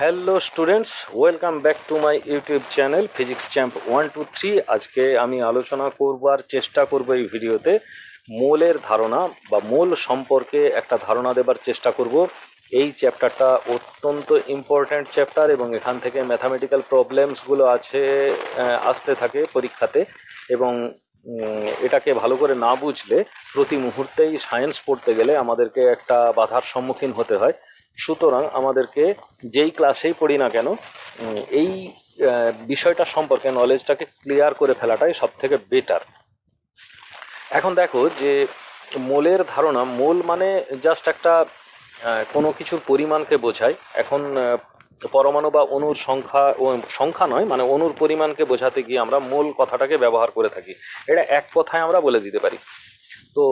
Hello students, welcome back to my YouTube channel physics champ 123। আজকে আমি আলোচনা করবার চেষ্টা করব এই ভিডিওতে মোলের ধারণা বা মোল সম্পর্কে একটা ধারণা দেবার চেষ্টা করব। এই চ্যাপ্টারটা অত্যন্ত ইম্পর্ট্যান্ট চ্যাপ্টার এবং এখান থেকে ম্যাথামেটিক্যাল প্রবলেমসগুলো আসতে থাকে পরীক্ষাতে। এবং এটাকে ভালো করে না বুঝলে প্রতি মুহূর্তেই সায়েন্স পড়তে গেলে আমাদেরকে একটা বাধার সম্মুখীন হতে হয়। সুতরাং আমাদেরকে যেই ক্লাসেই পড়ি না কেন এই বিষয়টা সম্পর্কে নলেজটাকে ক্লিয়ার করে ফেলাটাই সব থেকে বেটার। এখন দেখো যে মোলের ধারণা, মোল মানে জাস্ট একটা কোনো কিছুর পরিমাণকে বোঝায়। এখন পরমাণু বা অণুর সংখ্যা, সংখ্যা নয় মানে অণুর পরিমাণকে বোঝাতে গিয়ে আমরা মোল কথাটাকে ব্যবহার করে থাকি। এটা এক কথায় আমরা বলে দিতে পারি। তো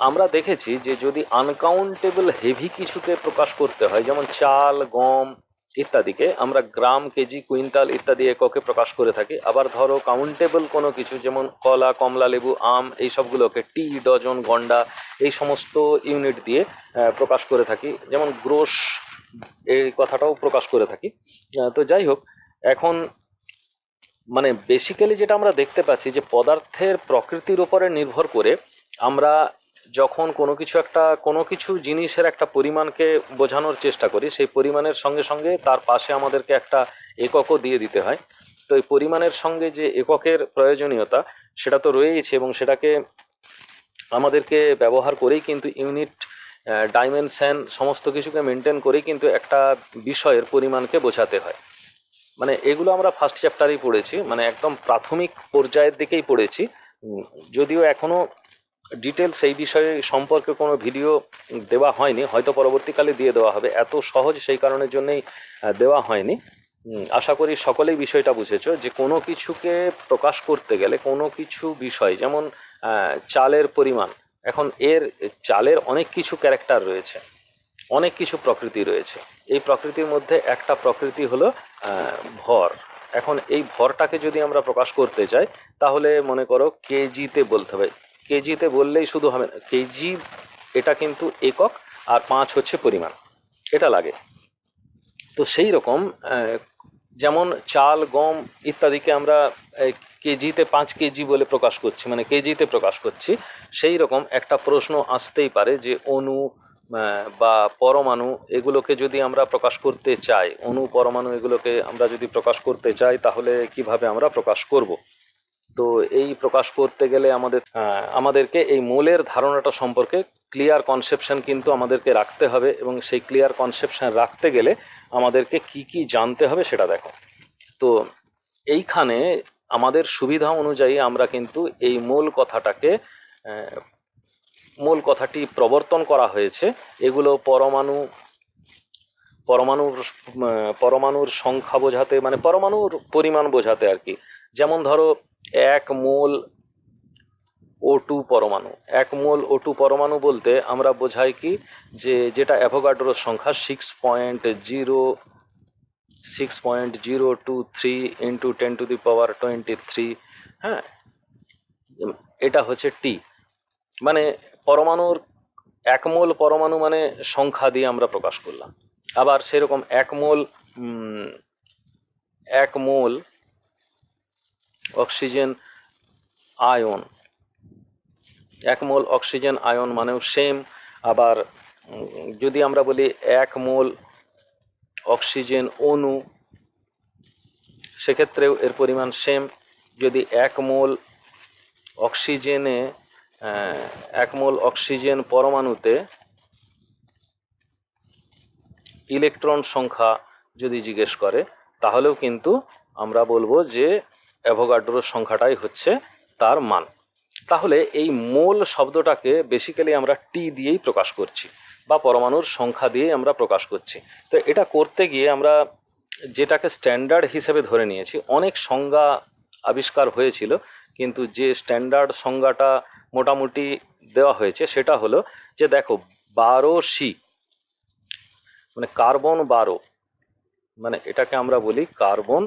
আমরা দেখেছি যে যদি আনকাউন্টেবল হেভি কিছুকে প্রকাশ করতে হয়, যেমন চাল, গম ইত্যাদিকে আমরা গ্রাম, কেজি, কুইন্টাল ইত্যাদি এককে প্রকাশ করে থাকি। আবার ধরো কাউন্টেবল কোনো কিছু, যেমন কলা, কমলা, লেবু, আম এই সবগুলোকে টি, ডজন, গন্ডা এই সমস্ত ইউনিট দিয়ে প্রকাশ করে থাকি। যেমন গ্রোস এই কথাটাও প্রকাশ করে থাকি। তো যাই হোক, এখন মানে বেসিক্যালি যেটা আমরা দেখতে পাচ্ছি যে পদার্থের প্রকৃতির উপরে নির্ভর করে আমরা যখন কোনো কিছু জিনিসের একটা পরিমাণকে বোঝানোর চেষ্টা করি, সেই পরিমাণের সঙ্গে সঙ্গে তার পাশে আমাদেরকে একটা এককও দিয়ে দিতে হয়। তো এই পরিমাণের সঙ্গে যে এককের প্রয়োজনীয়তা সেটা তো রয়েইছে এবং সেটাকে আমাদেরকে ব্যবহার করেই কিন্তু ইউনিট, ডাইমেনশন সমস্ত কিছুকে মেনটেন করেই কিন্তু একটা বিষয়ের পরিমাণকে বোঝাতে হয়। মানে এগুলো আমরা ফার্স্ট চ্যাপ্টারেই পড়েছি, মানে একদম প্রাথমিক পর্যায়ের দিকেই পড়েছি। যদিও এখনো ডিটেলস এই বিষয়ে সম্পর্কে কোনো ভিডিও দেওয়া হয়নি, হয়তো পরবর্তীকালে দিয়ে দেওয়া হবে। এত সহজ সেই কারণের জন্যই দেওয়া হয়নি। আশা করি সকলেই বিষয়টা বুঝেছো যে কোনো কিছুকে প্রকাশ করতে গেলে কোনো কিছু বিষয়, যেমন চালের পরিমাণ, এখন চালের অনেক কিছু ক্যারেক্টার রয়েছে, অনেক কিছু প্রকৃতি রয়েছে। এই প্রকৃতির মধ্যে একটা প্রকৃতি হলো ভর। এখন এই ভরটাকে যদি আমরা প্রকাশ করতে চাই তাহলে মনে করো কেজিতে বলতে হবে। কেজিতে বললেই শুধু হবে না, কেজি এটা কিন্তু একক, আর 5 হচ্ছে পরিমাণ, এটা লাগে। তো সেই রকম যেমন চাল, গম ইত্যাদিকে আমরা কেজিতে 5 কেজি বলে প্রকাশ করছি, মানে কেজিতে প্রকাশ করছি। সেই রকম একটা প্রশ্ন আসতেই পারে যে অণু বা পরমাণু এগুলোকে যদি আমরা প্রকাশ করতে চাই, অণু, পরমাণু এগুলোকে আমরা যদি প্রকাশ করতে চাই তাহলে কিভাবে আমরা প্রকাশ করব। তো এই প্রকাশ করতে গেলে আমাদেরকে এই মোলের ধারণাটা সম্পর্কে ক্লিয়ার কনসেপশন কিন্তু আমাদেরকে রাখতে হবে, এবং সেই ক্লিয়ার কনসেপশন রাখতে গেলে আমাদেরকে কি কি জানতে হবে সেটা দেখো। তো এইখানে আমাদের সুবিধা অনুযায়ী আমরা কিন্তু এই মূল কথাটি প্রবর্তন করা হয়েছে। এগুলো পরমাণুর পরমাণুর সংখ্যা বোঝাতে, মানে পরমাণুর পরিমাণ বোঝাতে আর কি। যেমন ধরো 1 মোল O2 পরমাণু। 1 মোল O2 পরমাণু বলতে আমরা বোঝাই কি, যে যেটা অ্যাভোগাড্রোর সংখ্যা 6.023 ইন্টু 10⁻23। হ্যাঁ, এটা হচ্ছে টি। মানে পরমাণুর 1 মোল পরমাণু মানে সংখ্যা দিয়ে আমরা প্রকাশ করলাম। আবার সেরকম 1 মোল অক্সিজেন আয়ন, 1 মোল অক্সিজেন আয়ন মানেও সেম। আবার যদি আমরা বলি 1 মোল অক্সিজেন অণু, সেক্ষেত্রেও এর পরিমাণ সেম। যদি 1 মোল অক্সিজেন পরমাণুতে ইলেকট্রন সংখ্যা যদি জিজ্ঞেস করে তাহলেও কিন্তু আমরা বলবো যে অ্যাভোগাড্রোর সংখ্যাটাই হচ্ছে তার মান। তাহলে এই মোল শব্দটাকে বেসিক্যালি আমরা টি দিয়েই প্রকাশ করছি, বা পরমাণুর সংখ্যা দিয়েই আমরা প্রকাশ করছি। তো এটা করতে গিয়ে আমরা যেটাকে স্ট্যান্ডার্ড হিসেবে ধরে নিয়েছি, অনেক সংজ্ঞা আবিষ্কার হয়েছিল, কিন্তু যে স্ট্যান্ডার্ড সংজ্ঞাটা মোটামুটি দেওয়া হয়েছে সেটা হলো যে দেখো 12C, মানে কার্বন 12, মানে এটাকে আমরা বলি কার্বন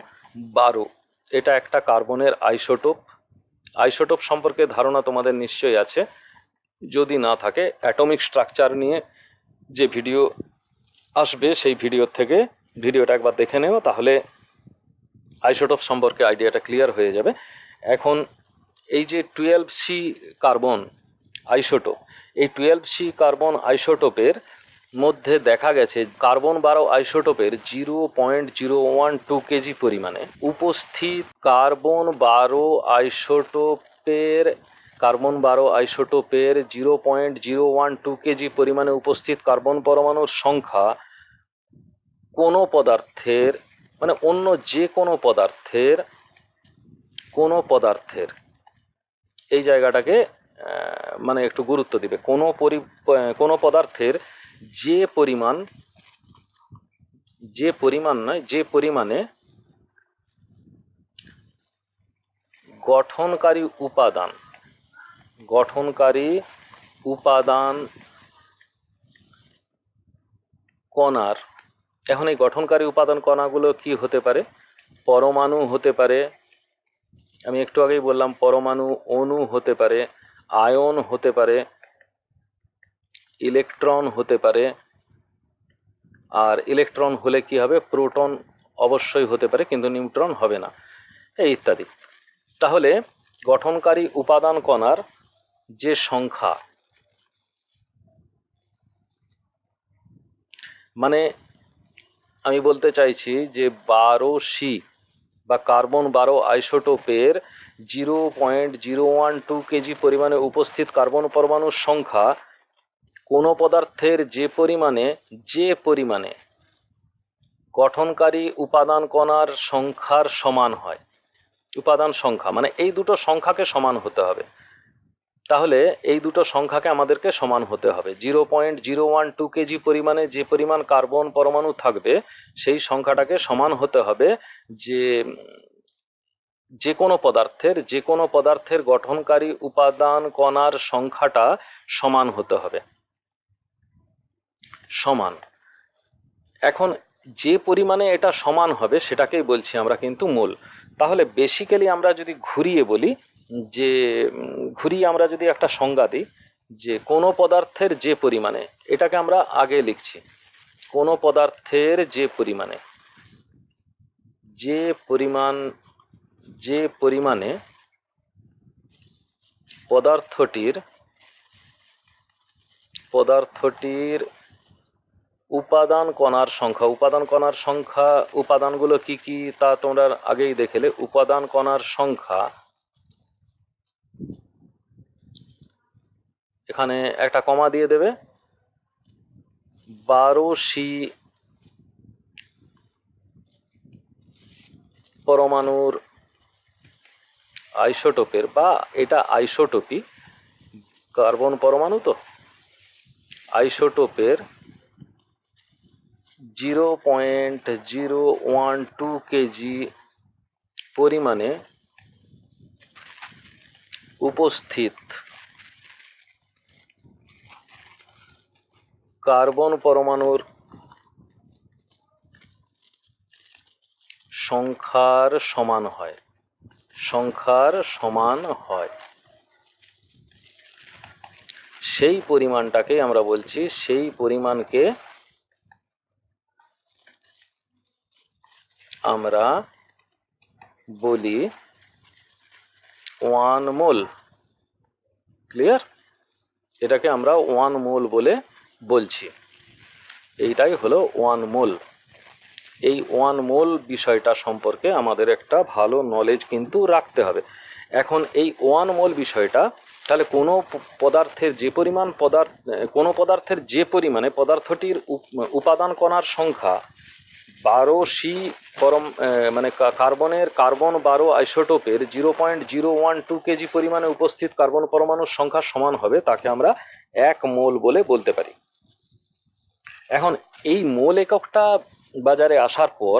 12। এটা একটা কার্বনের আইসোটোপ। আইসোটোপ সম্পর্কে ধারণা তোমাদের নিশ্চয়ই আছে, যদি না থাকে অ্যাটমিক স্ট্রাকচার নিয়ে যে ভিডিও আসবে সেই ভিডিও থেকে ভিডিওটা একবার দেখে নেও, তাহলে আইসোটোপ সম্পর্কে আইডিয়াটা ক্লিয়ার হয়ে যাবে। এখন এই যে 12C কার্বন আইসোটোপ, এই 12C কার্বন আইসোটোপের মধ্যে দেখা গেছে কার্বন 12 আইসোটোপের 0.012 কেজি পরিমাণে উপস্থিত কার্বন 12 আইসোটোপের 0.012 কেজি পরিমাণে উপস্থিত কার্বন পরমাণুর সংখ্যা কোনো পদার্থের, মানে অন্য যে কোনো পদার্থের এই জায়গাটাকে মানে একটু গুরুত্ব দিবে। কোনো পদার্থের যে পরিমাণে গঠনকারী উপাদান কণার, এখন এই গঠনকারী উপাদান কণাগুলো কি হতে পারে? পরমাণু হতে পারে, আমি একটু আগেই বললাম পরমাণু, অণু হতে পারে, আয়ন হতে পারে, ইলেকট্রন হতে পারে, আর ইলেকট্রন হলে কি হবে? প্রোটন অবশ্যই হতে পারে, কিন্তু নিউট্রন হবে না, এই ইত্যাদি। তাহলে গঠনকারী উপাদান কণার যে সংখ্যা, মানে আমি বলতে চাইছি যে 12C বা কার্বন 12 আইসোটোপের 0.012 কেজি পরিমাণে উপস্থিত কার্বন পরমাণুর সংখ্যা কোনো পদার্থের যে পরিমাণে গঠনকারী উপাদান কণার সংখ্যার সমান হয়। উপাদান সংখ্যা মানে এই দুটো সংখ্যাকে সমান হতে হবে। তাহলে এই দুটো সংখ্যাকে আমাদেরকে সমান হতে হবে। 0.012 কেজি পরিমাণে যে পরিমাণ কার্বন পরমাণু থাকবে সেই সংখ্যাটাকে সমান হতে হবে যে কোনো পদার্থের গঠনকারী উপাদান কণার সংখ্যাটা সমান হতে হবে, সমান। এখন যে পরিমাণে এটা সমান হবে সেটাকেই বলছি আমরা কিন্তু মোল। তাহলে বেসিক্যালি আমরা যদি ঘুরিয়ে আমরা যদি একটা সংজ্ঞা দিই যে কোনো পদার্থের যে পরিমাণে, এটাকে আমরা আগে লিখছি, কোনো পদার্থের যে পরিমাণে পদার্থটির উপাদান কণার সংখ্যা, উপাদানগুলো কি কি তা তোমরা আগেই দেখলে। উপাদান কণার সংখ্যা, এখানে একটা কমা দিয়ে দেবে, 12C পরমাণুর আইসোটোপের, বা এটা আইসোটোপি, কার্বন পরমাণু তো, আইসোটোপের 0.012 কেজি পরিমাণে উপস্থিত কার্বন পরমাণুর সংখ্যার সমান হয়। সেই পরিমাণটাকে আমরা বলছি, সেই পরিমাণকে আমরা বলি 1 মোল। ক্লিয়ার? এটাকে আমরা 1 মোল বলে বলছি। এইটাই হলো 1 মোল। এই 1 মোল বিষয়টা সম্পর্কে আমাদের একটা ভালো নলেজ কিন্তু রাখতে হবে। এখন এই 1 মোল বিষয়টা, তাহলে কোনো পদার্থের যে পরিমাণে পদার্থটির উপাদান কণার সংখ্যা 12C মানে কার্বন 12 আইসোটোপের 0.012 কেজি পরিমাণে উপস্থিত কার্বন পরমাণুর সংখ্যা সমান হবে, তাকে আমরা 1 মোল বলে বলতে পারি। এখন এই মোল এককটা বাজারে আসার পর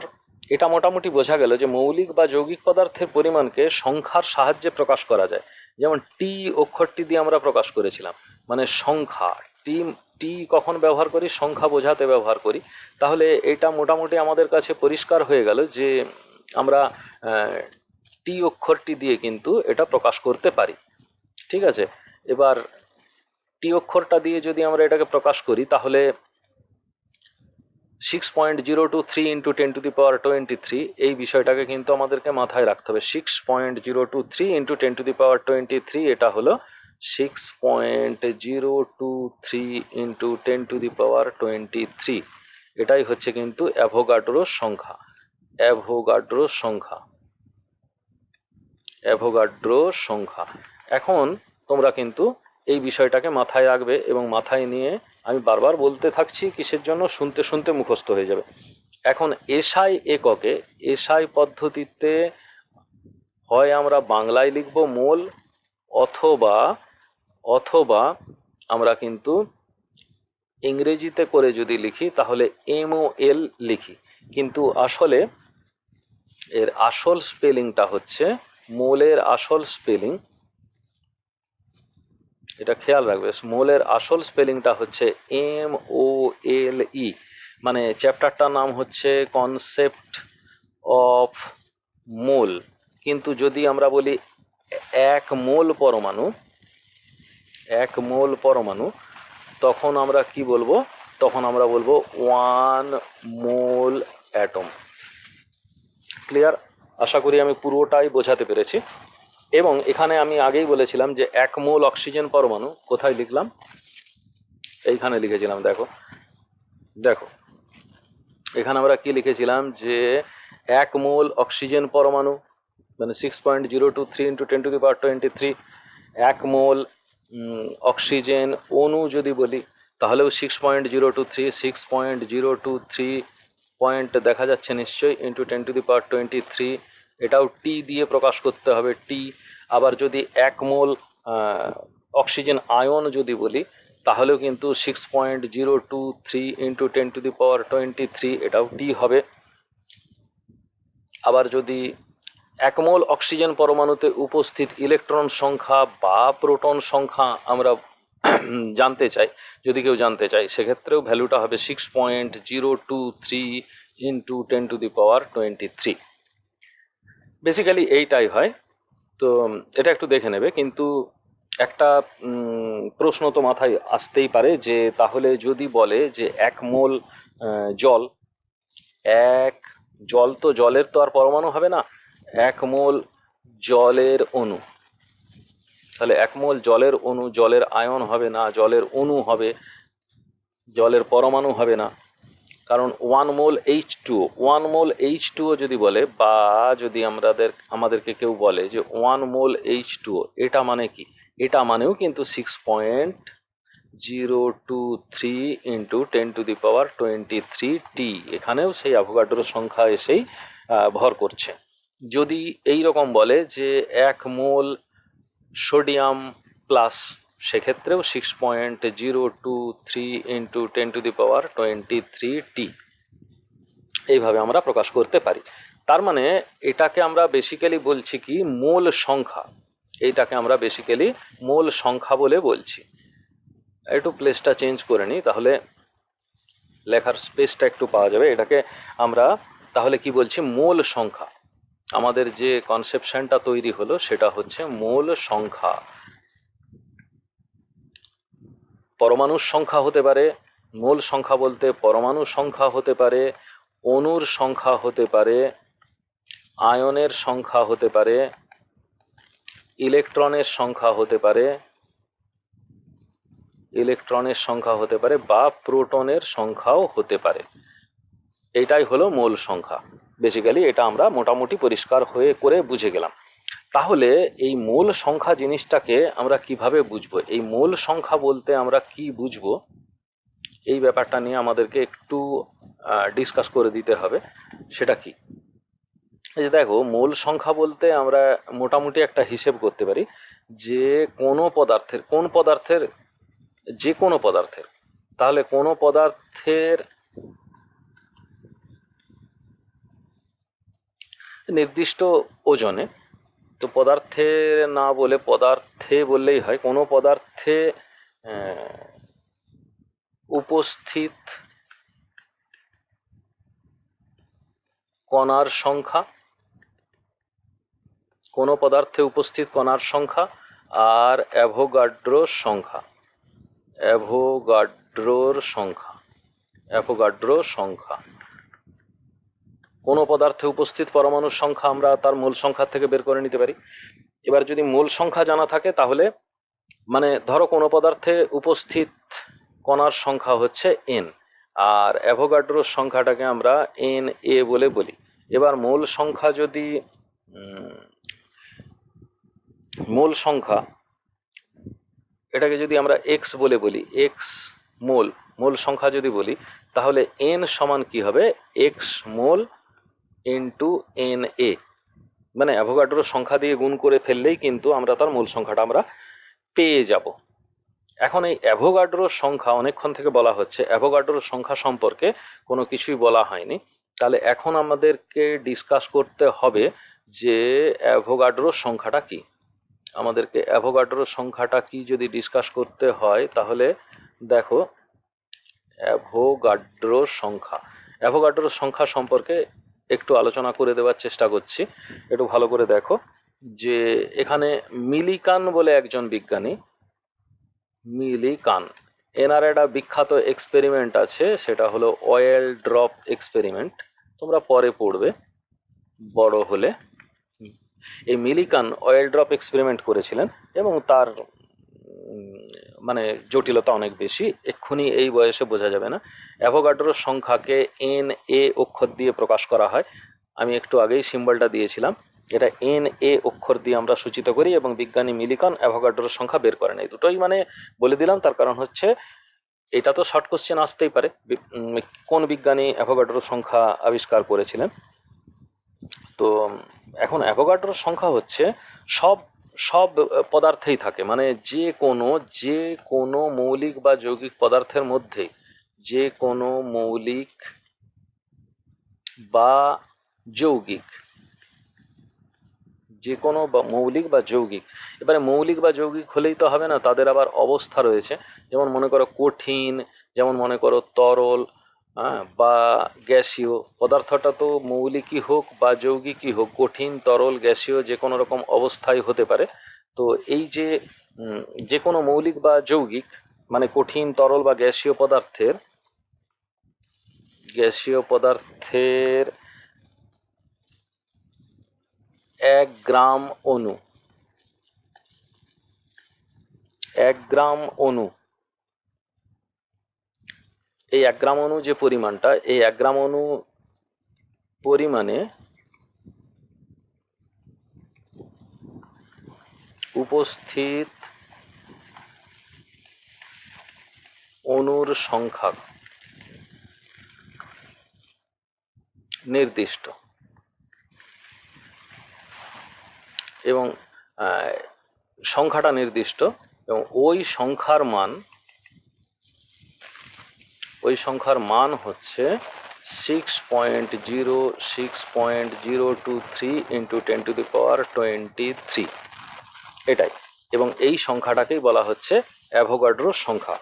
এটা মোটামুটি বোঝা গেল যে মৌলিক বা যৌগিক পদার্থের পরিমাণকে সংখ্যার সাহায্যে প্রকাশ করা যায়। যেমন টি অক্ষরটি দিয়ে আমরা প্রকাশ করেছিলাম, মানে সংখ্যা। টি কখন ব্যবহার করি? সংখ্যা বোঝাতে ব্যবহার করি। তাহলে এটা মোটামুটি আমাদের কাছে পরিষ্কার হয়ে গেল যে আমরা টি অক্ষরটি দিয়ে কিন্তু এটা প্রকাশ করতে পারি। ঠিক আছে, এবার টি অক্ষরটা দিয়ে যদি আমরা এটাকে প্রকাশ করি, তাহলে 6.023 ইন্টু 10⁻23 এই বিষয়টাকে কিন্তু আমাদেরকে মাথায় রাখতে হবে। 6.023 ইন্টু 10⁻23 এটা হলো 6.023 ইন্টু 10⁻23, এটাই হচ্ছে কিন্তু অ্যাভোগাড্রোর সংখ্যা। অ্যাভোগাড্রোর সংখ্যা, অ্যাভোগাড্রোর সংখ্যা। এখন তোমরা কিন্তু এই বিষয়টাকে মাথায় রাখবে এবং মাথায় নিয়ে আমি বারবার বলতে থাকছি কিসের জন্য, শুনতে শুনতে মুখস্থ হয়ে যাবে। এখন এসআই এককে, এসআই পদ্ধতিতে হয় আমরা বাংলায় লিখব মোল, অথবা অথবা আমরা কিন্তু ইংরেজিতে করে যদি লিখি তাহলে MOL লিখি, কিন্তু আসলে এর আসল স্পেলিংটা হচ্ছে, মোলের আসল স্পেলিং, এটা খেয়াল রাখবে, মোলের আসল স্পেলিংটা হচ্ছে MOLE। মানে চ্যাপ্টারটার নাম হচ্ছে কনসেপ্ট অফ মোল। কিন্তু যদি আমরা বলি এক মোল পরমাণু, এক মোল পরমাণু, তখন আমরা কি বলবো? তখন আমরা বলবো 1 মোল অ্যাটম। ক্লিয়ার? আশা করি আমি পুরোটাই বোঝাতে পেরেছি। এবং এখানে আমি আগেই বলেছিলাম যে 1 মোল অক্সিজেন পরমাণু, কোথায় লিখলাম? এইখানে লিখেছিলাম, দেখো দেখো এখানে আমরা কি লিখেছিলাম যে 1 মোল অক্সিজেন পরমাণু মানে 6.023 ইন্টু 10⁻23, 1 মোল অক্সিজেন অণু যদি বলি তাহলেও 6.023, 6.023 পয়েন্ট দেখা যাচ্ছে নিশ্চয়ই, ইন্টু 10⁻23, এটাও টি দিয়ে প্রকাশ করতে হবে, টি। আবার যদি 1 মোল অক্সিজেন আয়ন যদি বলি তাহলেও কিন্তু 6.023 ইন্টু 10⁻23, এটাও টি হবে। আবার যদি 1 মোল অক্সিজেন পরমাণুতে উপস্থিত ইলেকট্রন সংখ্যা বা প্রোটন সংখ্যা আমরা জানতে চাই, যদি কেউ জানতে চায়, সেক্ষেত্রেও ভ্যালুটা হবে 6.023 ইন্টু 10⁻23। বেসিক্যালি এইটাই হয়। তো এটা একটু দেখে নেবে। কিন্তু একটা প্রশ্ন তো মাথায় আসতেই পারে যে তাহলে যদি বলে যে 1 মোল জল, জল তো, জলের তো আর পরমাণু হবে না, 1 মোল জলের অণু, তাহলে 1 মোল জলের অণু, জলের আয়ন হবে না, জলের অণু হবে, জলের পরমাণু হবে না। কারণ 1 মোল H2O, 1 মোল H2O যদি বলে, বা যদি আমাদেরকে কেউ বলে যে 1 মোল H2O, এটা মানে কি? এটা মানেও কিন্তু 6.023 ইন্টু 10⁻23 টি। এখানেও সেই অ্যাভোগাড্রোর সংখ্যা এসেই ভর করছে। যদি এই রকম বলে যে 1 মোল সোডিয়াম প্লাস, সেক্ষেত্রেও 6.023 ইন্টু 10⁻23 টি, এইভাবে আমরা প্রকাশ করতে পারি। তার মানে এটাকে আমরা বেসিক্যালি বলছি কি মোল সংখ্যা, এইটাকে আমরা বেসিক্যালি মোল সংখ্যা বলে বলছি। একটু প্লেসটা চেঞ্জ করে নিই, তাহলে লেখার স্পেসটা একটু পাওয়া যাবে। এটাকে আমরা তাহলে কি বলছি? মোল সংখ্যা। আমাদের যে কনসেপশনটা তৈরি হলো সেটা হচ্ছে মোল সংখ্যা। পরমাণুর সংখ্যা হতে পারে, মোল সংখ্যা বলতে পরমাণুর সংখ্যা হতে পারে, অণুর সংখ্যা হতে পারে, আয়নের সংখ্যা হতে পারে, ইলেকট্রনের সংখ্যা হতে পারে, ইলেকট্রনের সংখ্যা হতে পারে, বা প্রোটনের সংখ্যাও হতে পারে। এইটাই হলো মোল সংখ্যা। বেসিক্যালি এটা আমরা মোটামুটি পরিষ্কার হয়ে করে বুঝে গেলাম। তাহলে এই মোল সংখ্যা জিনিসটাকে আমরা কিভাবে বুঝবো? এই মোল সংখ্যা বলতে আমরা কি বুঝবো, এই ব্যাপারটা নিয়ে আমাদেরকে একটু ডিসকাস করে দিতে হবে। সেটা কি? এই যে দেখো, মোল সংখ্যা বলতে আমরা মোটামুটি একটা হিসেব করতে পারি যে কোনো পদার্থের, কোন পদার্থের, যে কোনো পদার্থের, তাহলে কোনো পদার্থের নির্দিষ্ট ওজনে, তো পদার্থে না বলে পদার্থে বললেই হয়, কোনো পদার্থে উপস্থিত কণার সংখ্যা, কোনো পদার্থে উপস্থিত কণার সংখ্যা আর অ্যাভোগাড্রোর সংখ্যা, অ্যাভোগাড্রোর সংখ্যা, অ্যাভোগাড্রো সংখ্যা। কোনো পদার্থে উপস্থিত পরমাণুর সংখ্যা আমরা তার মূল সংখ্যা থেকে বের করে নিতে পারি। এবার যদি মূল সংখ্যা জানা থাকে তাহলে মানে ধরো কোনো পদার্থে উপস্থিত কণার সংখ্যা হচ্ছে n, আর অ্যাভোগাড্রোর সংখ্যাটাকে আমরা Na বলে বলি। এবার মূল সংখ্যা যদি মূল সংখ্যা এটাকে যদি আমরা x বলে বলি, x মূল সংখ্যা যদি বলি, তাহলে n সমান কি হবে, x মোল ইন্টু Na, মানে অ্যাভোগাড্রোর সংখ্যা দিয়ে গুণ করে ফেললেই কিন্তু আমরা তার মূল সংখ্যাটা আমরা পেয়ে যাব। এখন এই অ্যাভোগাড্রোর সংখ্যা অনেকক্ষণ থেকে বলা হচ্ছে, অ্যাভোগাড্রোর সংখ্যা সম্পর্কে কোনো কিছুই বলা হয়নি। তাহলে এখন আমাদেরকে ডিসকাস করতে হবে যে অ্যাভোগাড্রোর সংখ্যাটা কি। আমাদেরকে অ্যাভোগাড্রোর সংখ্যাটা কি যদি ডিসকাস করতে হয়, তাহলে দেখো অ্যাভোগাড্রোর সংখ্যা সম্পর্কে একটু আলোচনা করে দেওয়ার চেষ্টা করছি। একটু ভালো করে দেখো যে এখানে মিলিকান বলে একজন বিজ্ঞানী, মিলিকান, এনার একটা বিখ্যাত এক্সপেরিমেন্ট আছে, সেটা হলো অয়েল ড্রপ এক্সপেরিমেন্ট। তোমরা পরে পড়বে বড় হলে। এই মিলিকান অয়েল ড্রপ এক্সপেরিমেন্ট করেছিলেন এবং তার মানে জটিলতা অনেক বেশি, এক্ষুনি এই বয়সে বোঝা যাবে না। অ্যাভোগাড্রোর সংখ্যাকে Na অক্ষর দিয়ে প্রকাশ করা হয়। আমি একটু আগেই সিম্বলটা দিয়েছিলাম, এটা Na অক্ষর দিয়ে আমরা সূচিত করি এবং বিজ্ঞানী মিলিকান অ্যাভোগাড্রোর সংখ্যা বের করেন। এই দুটোই মানে বলে দিলাম, তার কারণ হচ্ছে এটা তো শর্ট কোশ্চেন আসতেই পারে, কোন বিজ্ঞানী অ্যাভোগাড্রোর সংখ্যা আবিষ্কার করেছিলেন। তো এখন অ্যাভোগাড্রোর সংখ্যা হচ্ছে সব সব পদার্থেই থাকে, মানে যে কোনো মৌলিক বা যৌগিক পদার্থের মধ্যে, যে কোনো মৌলিক বা যৌগিক, যে কোনো মৌলিক বা যৌগিক। এবারে মৌলিক বা যৌগিক হলেই তো হবে না, তাদের আবার অবস্থা রয়েছে। যেমন মনে করো কঠিন, যেমন মনে করো তরল, হ্যাঁ, বা গ্যাসীয়। পদার্থটা তো মৌলিকই হোক বা যৌগিকই হোক, কঠিন তরল গ্যাসীয় যে কোনো রকম অবস্থায় হতে পারে। তো এই যে যে কোনো মৌলিক বা যৌগিক মানে কঠিন তরল বা গ্যাসীয় পদার্থের 1 গ্রাম অণু, 1 গ্রাম অণু, এই 1 গ্রাম অণু যে পরিমাণটা, এই 1 গ্রাম অণু পরিমাণে উপস্থিত অণুর সংখ্যা নির্দিষ্ট এবং সংখ্যাটা নির্দিষ্ট, এবং ওই সংখ্যার মান হচ্ছে 6.06023 ইন্টু 10⁻23, এটাই। এবং এই সংখ্যাটাকেই বলা হচ্ছে অ্যাভোগাড্রোর সংখ্যা।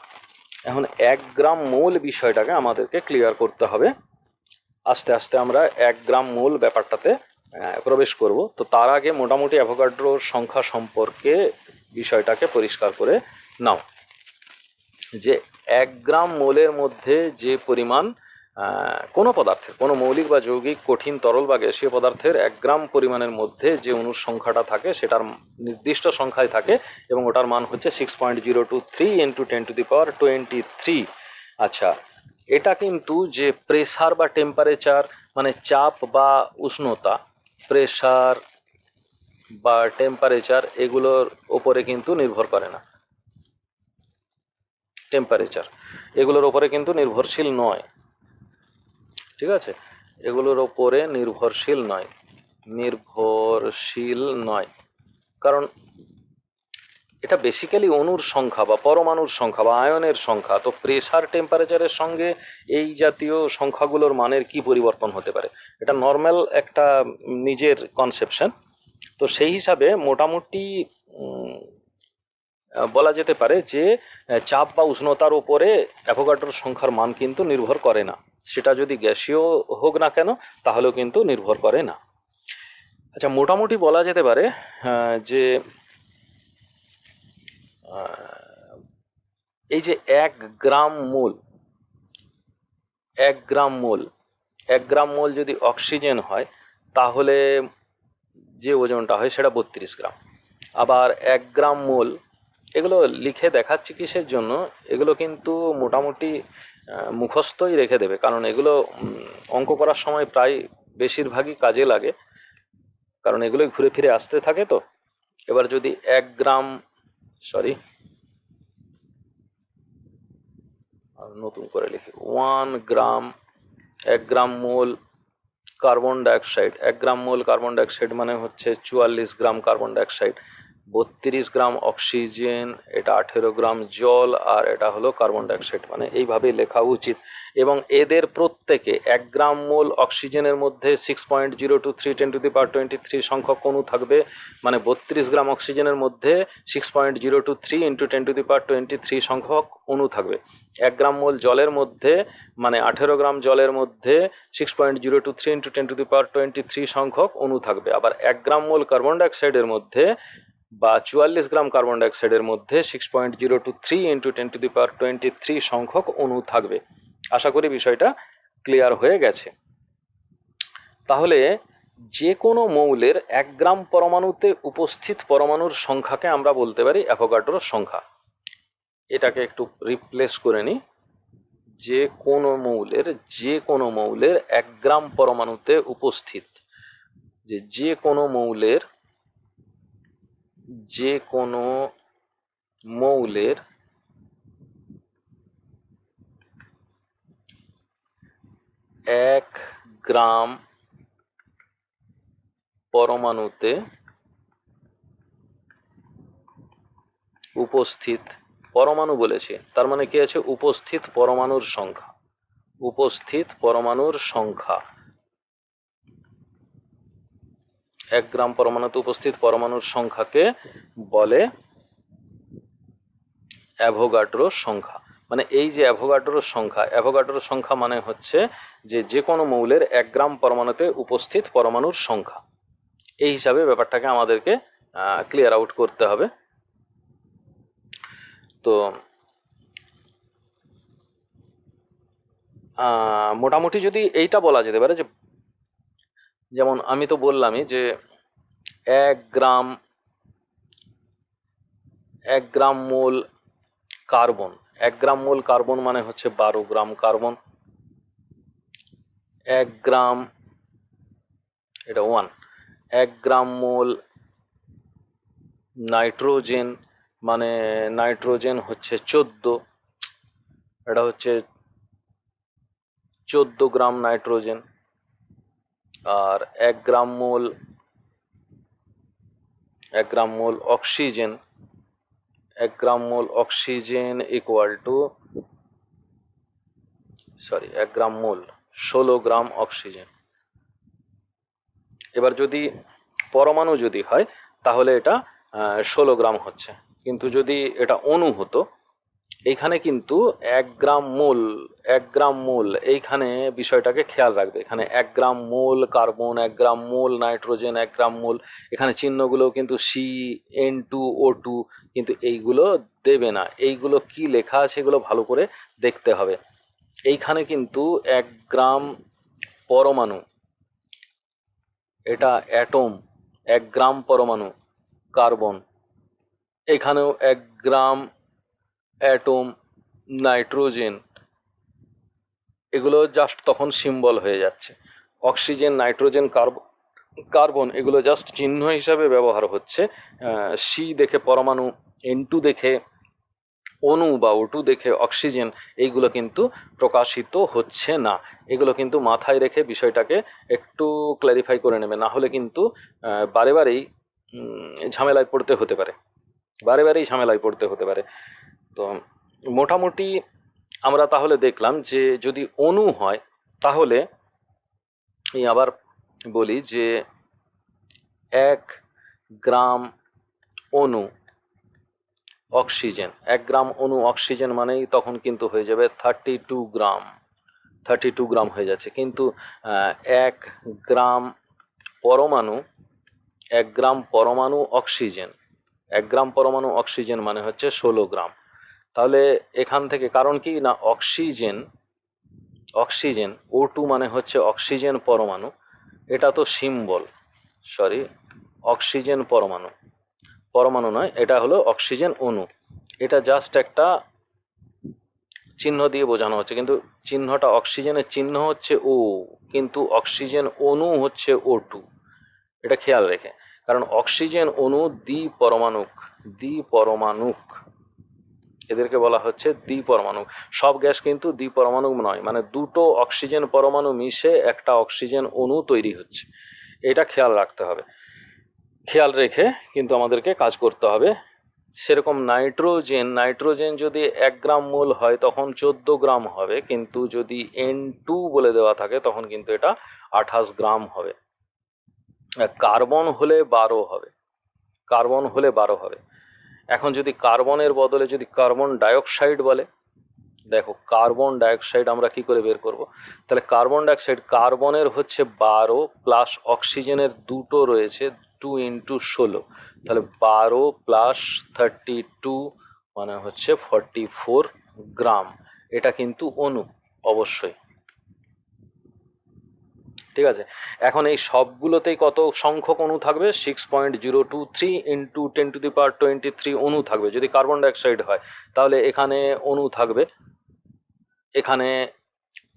এখন 1 গ্রাম মোল বিষয়টাকে আমাদেরকে ক্লিয়ার করতে হবে। আস্তে আস্তে আমরা 1 গ্রাম মোল ব্যাপারটাতে প্রবেশ করব। তো তার আগে মোটামুটি অ্যাভোগাড্রোর সংখ্যা সম্পর্কে বিষয়টাকে পরিষ্কার করে নাও, যে 1 গ্রাম মোলের মধ্যে যে পরিমাণ কোনো পদার্থের, কোনো মৌলিক বা যৌগিক, কঠিন তরল বা গ্যাসীয় পদার্থের 1 গ্রাম পরিমাণের মধ্যে যে অণুর সংখ্যাটা থাকে সেটার নির্দিষ্ট সংখ্যায় থাকে এবং ওটার মান হচ্ছে 6.023 ইন্টু 10⁻23। আচ্ছা, এটা কিন্তু যে প্রেসার বা টেম্পারেচার, মানে চাপ বা উষ্ণতা, প্রেসার বা টেম্পারেচার এগুলোর ওপরে কিন্তু নির্ভর করে না। টেম্পারেচার এগুলোর ওপরে কিন্তু নির্ভরশীল নয়, ঠিক আছে? এগুলোর ওপরে নির্ভরশীল নয়, কারণ এটা বেসিক্যালি অণুর সংখ্যা বা পরমাণুর সংখ্যা বা আয়নের সংখ্যা। তো প্রেসার টেম্পারেচারের সঙ্গে এই জাতীয় সংখ্যাগুলোর মানের কি পরিবর্তন হতে পারে? এটা নর্মাল একটা নিজের কনসেপশন। তো সেই হিসাবে মোটামুটি বলা যেতে পারে যে চাপ বা উষ্ণতার উপরে অ্যাভোগাড্রোর সংখ্যার মান কিন্তু নির্ভর করে না, সেটা যদি গ্যাসীয় হোক না কেন তাহলেও কিন্তু নির্ভর করে না। আচ্ছা, মোটামুটি বলা যেতে পারে যে এই যে 1 গ্রাম মোল, এক গ্রাম মোল যদি অক্সিজেন হয় তাহলে যে ওজনটা হয় সেটা 32 গ্রাম। আবার 1 গ্রাম মোল, এগুলো লিখে দেখাচ্ছি কিসের জন্য, এগুলো কিন্তু মোটামুটি মুখস্থই রেখে দেবে, কারণ এগুলো অঙ্ক করার সময় প্রায় বেশিরভাগই কাজে লাগে, কারণ এগুলোই ঘুরে ফিরে আসতে থাকে। তো এবার যদি 1 গ্রাম, সরি নতুন করে লিখি, 1 গ্রাম, 1 গ্রাম মোল কার্বন ডাইঅক্সাইড, 1 গ্রাম মোল কার্বন ডাইঅক্সাইড মানে হচ্ছে 44 গ্রাম কার্বন ডাইঅক্সাইড, 32 গ্রাম অক্সিজেন, এটা 18 গ্রাম জল, আর এটা হলো কার্বন ডাইঅক্সাইড, মানে এইভাবে লেখা উচিত। এবং এদের প্রত্যেকে 1 গ্রাম মোল অক্সিজেনের মধ্যে 6.023 10⁻23 সংখ্যক অণু থাকবে, মানে 32 গ্রাম অক্সিজেনের মধ্যে 6.023 × 10⁻23 সংখ্যক অণু থাকবে। 1 গ্রাম মোল জলের মধ্যে, মানে 18 গ্রাম জলের মধ্যে 6.023 × 10⁻23 সংখ্যক অণু থাকবে। আবার 1 গ্রাম মোল কার্বন ডাইঅক্সাইডের মধ্যে বা 44 গ্রাম কার্বন ডাইঅক্সাইডের মধ্যে 6.023 × 10⁻23 সংখ্যক অণু থাকবে। আশা করি বিষয়টা ক্লিয়ার হয়ে গেছে। তাহলে যে কোনো মৌলের 1 গ্রাম পরমাণুতে উপস্থিত পরমাণুর সংখ্যাকে আমরা বলতে পারি অ্যাভোগাড্রোর সংখ্যা। এটাকে একটু রিপ্লেস করে নিই, যে কোনো মৌলের 1 গ্রাম পরমাণুতে উপস্থিত, যে কোনো মৌলের 1 গ্রাম পরমাণুতে উপস্থিত, পরমাণু বলেছে তার মানে কি আছে, উপস্থিত পরমাণুর সংখ্যা, 1 গ্রাম পরমাণুতে উপস্থিত পরমাণুর সংখ্যাকে বলে অ্যাভোগাড্রোর সংখ্যা। মানে এই যে অ্যাভোগাড্রোর সংখ্যা মানে হচ্ছে যে কোনো মৌলের 1 গ্রাম পরমাণুতে উপস্থিত পরমাণুর সংখ্যা। এই হিসাবে ব্যাপারটাকে আমাদেরকে ক্লিয়ার আউট করতে হবে। তো মোটামুটি যদি এইটা বলা যেতে পারে, যে যেমন আমি তো বললামই যে 1 গ্রাম মোল কার্বন, 1 গ্রাম মোল কার্বন মানে হচ্ছে 12 গ্রাম কার্বন। 1 গ্রাম, এটা 1 গ্রাম মোল নাইট্রোজেন, মানে নাইট্রোজেন হচ্ছে 14, এটা হচ্ছে 14 গ্রাম নাইট্রোজেন। আর 1 gram mole oxygen, 1 gram mole oxygen equal to, 1 gram mole 16 gram oxygen. এবার যদি পরমাণু যদি হয় তাহলে এটা 16 গ্রাম হচ্ছে, কিন্তু যদি এটা অণু হতো, এইখানে কিন্তু 1 গ্রাম মোল এইখানে বিষয়টাকে খেয়াল রাখবে। এখানে 1 গ্রাম মোল কার্বন, 1 গ্রাম মোল নাইট্রোজেন, 1 গ্রাম মোল, এখানে চিহ্নগুলো কিন্তু CN2O2, কিন্তু এইগুলো দেবে না। এইগুলো কি লেখা আছে এগুলো ভালো করে দেখতে হবে। এইখানে কিন্তু 1 গ্রাম পরমাণু, এটা অ্যাটম, 1 গ্রাম পরমাণু কার্বন, এখানেও 1 গ্রাম অ্যাটম নাইট্রোজেন, এগুলো জাস্ট তখন সিম্বল হয়ে যাচ্ছে। অক্সিজেন, নাইট্রোজেন, কার্বন এগুলো জাস্ট চিহ্ন হিসাবে ব্যবহার হচ্ছে। সি দেখে পরমাণু, N2 দেখে অণু বা O2 দেখে অক্সিজেন, এইগুলো কিন্তু প্রকাশিত হচ্ছে না। এগুলো কিন্তু মাথায় রেখে বিষয়টাকে একটু ক্ল্যারিফাই করে নেবে, না হলে কিন্তু বারে বারেই ঝামেলায় পড়তে হতে পারে। তো মোটামুটি আমরা তাহলে দেখলাম যে যদি অণু হয় তাহলে আবার বলি যে 1 গ্রাম অণু অক্সিজেন, 1 গ্রাম অণু অক্সিজেন মানেই তখন কিন্তু হয়ে যাবে 32 গ্রাম হয়ে যাচ্ছে। কিন্তু 1 গ্রাম পরমাণু, 1 গ্রাম পরমাণু অক্সিজেন, 1 গ্রাম পরমাণু অক্সিজেন মানে হচ্ছে 16 গ্রাম। তাহলে এখান থেকে কারণ কি না, অক্সিজেন অক্সিজেন O2 মানে হচ্ছে অক্সিজেন পরমাণু, এটা তো সিম্বল, সরি, অক্সিজেন পরমাণু, পরমাণু নয়, এটা হলো অক্সিজেন অণু। এটা জাস্ট একটা চিহ্ন দিয়ে বোঝানো হচ্ছে, কিন্তু চিহ্নটা অক্সিজেনের চিহ্ন হচ্ছে O, কিন্তু অক্সিজেন অণু হচ্ছে O2। এটা খেয়াল রেখে, কারণ অক্সিজেন অণু দ্বিপরমাণুক, দ্বিপরমাণুক, এদেরকে বলা হচ্ছে দ্বিপরমাণু। সব গ্যাস কিন্তু দ্বিপরমাণুক নয়, মানে দুটো অক্সিজেন পরমাণু মিশে একটা অক্সিজেন অণু তৈরি হচ্ছে, এটা খেয়াল রাখতে হবে। খেয়াল রেখে কিন্তু আমাদেরকে কাজ করতে হবে। সেরকম নাইট্রোজেন, নাইট্রোজেন যদি 1 গ্রাম মোল হয় তখন 14 গ্রাম হবে, কিন্তু যদি N2 বলে দেওয়া থাকে তখন কিন্তু এটা 28 গ্রাম হবে। কার্বন হলে 12 হবে, কার্বন হলে 12 হবে। এখন যদি কার্বনের বদলে যদি কার্বন ডাইঅক্সাইড বলে, দেখো কার্বন ডাইঅক্সাইড আমরা কি করে বের করব? তাহলে কার্বন ডাইঅক্সাইড, কার্বনের হচ্ছে 12 প্লাস অক্সিজেনের দুটো রয়েছে 2 ইন্টু 16, তাহলে 12 প্লাস 32 মানে হচ্ছে 44 গ্রাম। এটা কিন্তু অণু অবশ্যই, ঠিক আছে। এখন এই সবগুলোতেই কত সংখ্যক অণু থাকবে? 6.023 ইন্টু 10⁻23 অণু থাকবে যদি কার্বন ডাইঅক্সাইড হয়। তাহলে এখানে অণু থাকবে, এখানে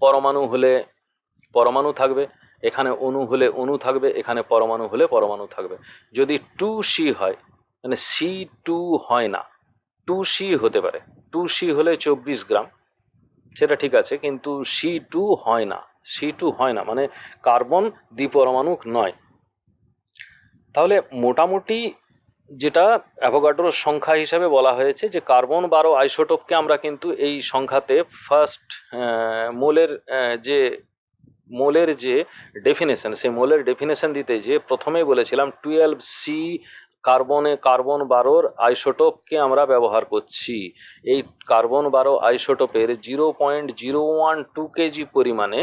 পরমাণু হলে পরমাণু থাকবে, এখানে অণু হলে অণু থাকবে, এখানে পরমাণু হলে পরমাণু থাকবে। যদি 2C হয়, মানে C2 হয় না, 2C হতে পারে, 2C হলে 24 গ্রাম, সেটা ঠিক আছে, কিন্তু C2 হয় না, C2 হয় না, মানে কার্বন দ্বিপরমাণুক নয়। তাহলে মোটামুটি যেটা অ্যাভোগাড্রোর সংখ্যা হিসাবে বলা হয়েছে, যে কার্বন 12 আইসোটোপকে আমরা কিন্তু এই সংখ্যাতে ফার্স্ট মোলের যে মোলের যে ডেফিনেশন, সেই মোলের ডেফিনেশন দিতে যে প্রথমেই বলেছিলাম 12C কার্বনে কার্বন 12 আইসোটোপকে আমরা ব্যবহার করছি। এই কার্বন 12 আইসোটোপের 0.012 কেজি পরিমাণে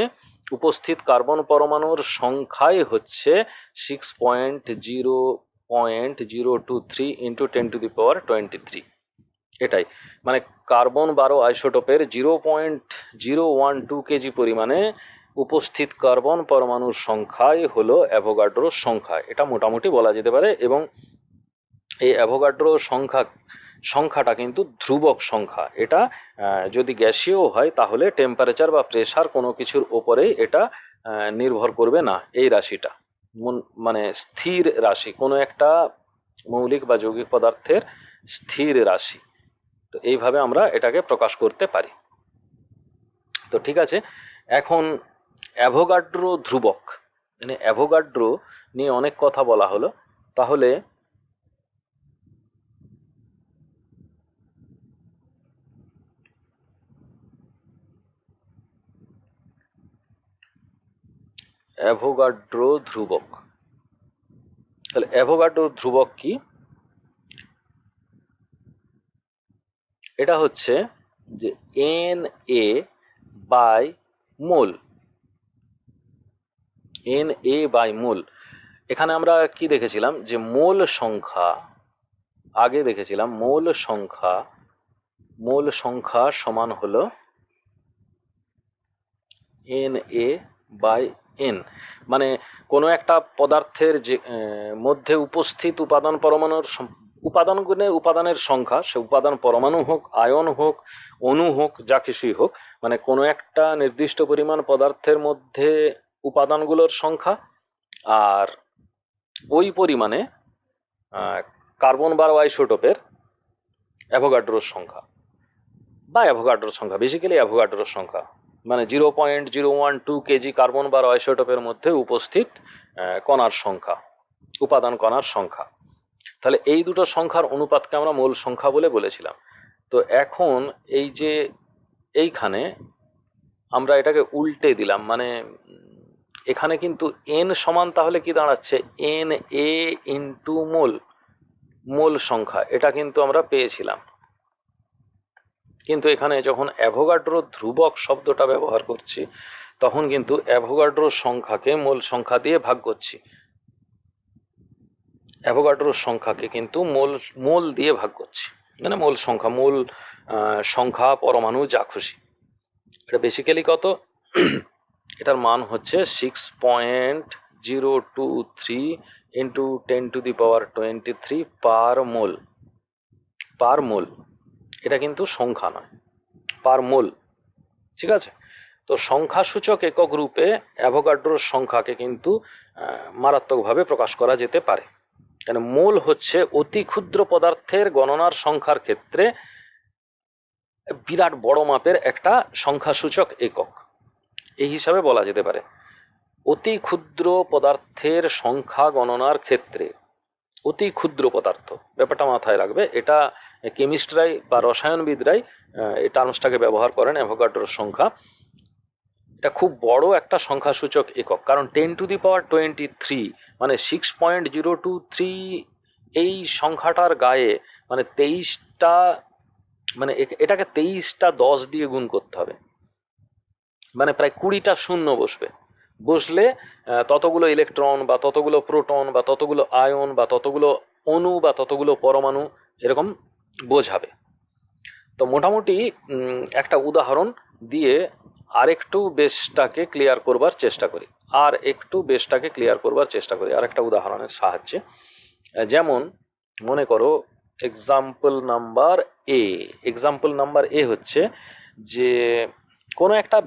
উপস্থিত কার্বন পরমাণুর সংখ্যাই হচ্ছে 6.0.023 ইন্টু 10⁻23। এটাই মানে কার্বন 12 আইসোটোপের 0.012 কেজি পরিমাণে উপস্থিত কার্বন পরমাণুর সংখ্যাই হলো অ্যাভোগাড্রোর সংখ্যা, এটা মোটামুটি বলা যেতে পারে। এবং এই অ্যাভোগাড্রো সংখ্যাটা কিন্তু ধ্রুবক সংখ্যা। এটা যদি গ্যাসীয় হয় তাহলে টেম্পারেচার বা প্রেসার কোনো কিছুর ওপরেই এটা নির্ভর করবে না। এই রাশিটা মানে স্থির রাশি, কোনো একটা মৌলিক বা যৌগিক পদার্থের স্থির রাশি। তো এইভাবে আমরা এটাকে প্রকাশ করতে পারি। তো ঠিক আছে, এখন অ্যাভোগাড্রো ধ্রুবক, মানে অ্যাভোগাড্রো নিয়ে অনেক কথা বলা হলো, তাহলে অ্যাভোগাড্রো ধ্রুবক, তাহলে অ্যাভোগাড্রো ধ্রুবক কি? এটা হচ্ছে যে Na by mole, Na by mole. এখানে আমরা কি দেখেছিলাম, যে মোল সংখ্যা, আগে দেখেছিলাম মোল সংখ্যা সমান হলো Na বাই N, মানে কোনো একটা পদার্থের যে মধ্যে উপস্থিত উপাদান পরমাণুর উপাদান গুণে উপাদানের সংখ্যা, সে উপাদান পরমাণু হোক, আয়ন হোক, অণু হোক, যা কিছুই হোক, মানে কোনো একটা নির্দিষ্ট পরিমাণ পদার্থের মধ্যে উপাদানগুলোর সংখ্যা, আর ওই পরিমাণে কার্বন 12 আইসোটোপের অ্যাভোগাড্রোর সংখ্যা, বা অ্যাভোগাড্রোর সংখ্যা, বেসিক্যালি অ্যাভোগাড্রোর সংখ্যা, মানে 0.012 কেজি কার্বন 12 আইসোটোপের মধ্যে উপস্থিত কণার সংখ্যা, উপাদান কণার সংখ্যা। তাহলে এই দুটো সংখ্যার অনুপাতকে আমরা মোল সংখ্যা বলে বলেছিলাম। তো এখন এই যে এইখানে আমরা এটাকে উল্টে দিলাম, মানে এখানে কিন্তু N সমান তাহলে কি দাঁড়াচ্ছে, Na ইন্টু মোল, মোল সংখ্যা, এটা কিন্তু আমরা পেয়েছিলাম। কিন্তু এখানে যখন অ্যাভোগাড্রো ধ্রুবক শব্দটা ব্যবহার করছি, তখন কিন্তু অ্যাভোগাড্রোর সংখ্যাকে মোল সংখ্যা দিয়ে ভাগ করছি, অ্যাভোগাড্রোর সংখ্যাকে কিন্তু মোল দিয়ে ভাগ করছি, মানে মোল সংখ্যা, মোল সংখ্যা, পরমাণু, যা খুশি। এটা বেসিক্যালি কত, এটার মান হচ্ছে 6.023 ইন্টু 10⁻23 পার মোল। পার মোল, এটা কিন্তু সংখ্যা নয়, পার মোল। ঠিক আছে, তো সংখ্যাসূচক একক রূপে অ্যাভোগাড্রোর সংখ্যাকে কিন্তু মারাত্মকভাবে প্রকাশ করা যেতে পারে। কেন, মোল হচ্ছে অতি ক্ষুদ্র পদার্থের গণনার সংখ্যার ক্ষেত্রে বিরাট বড় মাপের একটা সংখ্যাসূচক একক, এই হিসাবে বলা যেতে পারে। অতি ক্ষুদ্র পদার্থের সংখ্যা গণনার ক্ষেত্রে, অতি ক্ষুদ্র পদার্থ ব্যাপারটা মাথায় রাখবে, এটা কেমিস্টরাই বা রসায়নবিদরাই এই টার্মসটাকে ব্যবহার করেন, অ্যাভোগাড্রোর সংখ্যা। এটা খুব বড় একটা সংখ্যাসূচক একক, কারণ 10⁻23 মানে 6.023, এই সংখ্যাটার গায়ে মানে 23টা, মানে এটাকে 23টা 10 দিয়ে গুণ করতে হবে, মানে প্রায় 20টা শূন্য বসবে। বসলে ততগুলো ইলেকট্রন বা ততগুলো প্রোটন বা ততগুলো আয়ন বা ততগুলো অণু বা ততগুলো পরমাণু এরকম বোঝাবে। তো মোটামুটি একটা উদাহরণ দিয়ে আরেকটু বেসটাকে ক্লিয়ার করবার চেষ্টা করি, আর একটা উদাহরণের সাহায্যে। যেমন মনে করো এক্সাম্পল নাম্বার এ হচ্ছে যে কোনো একটা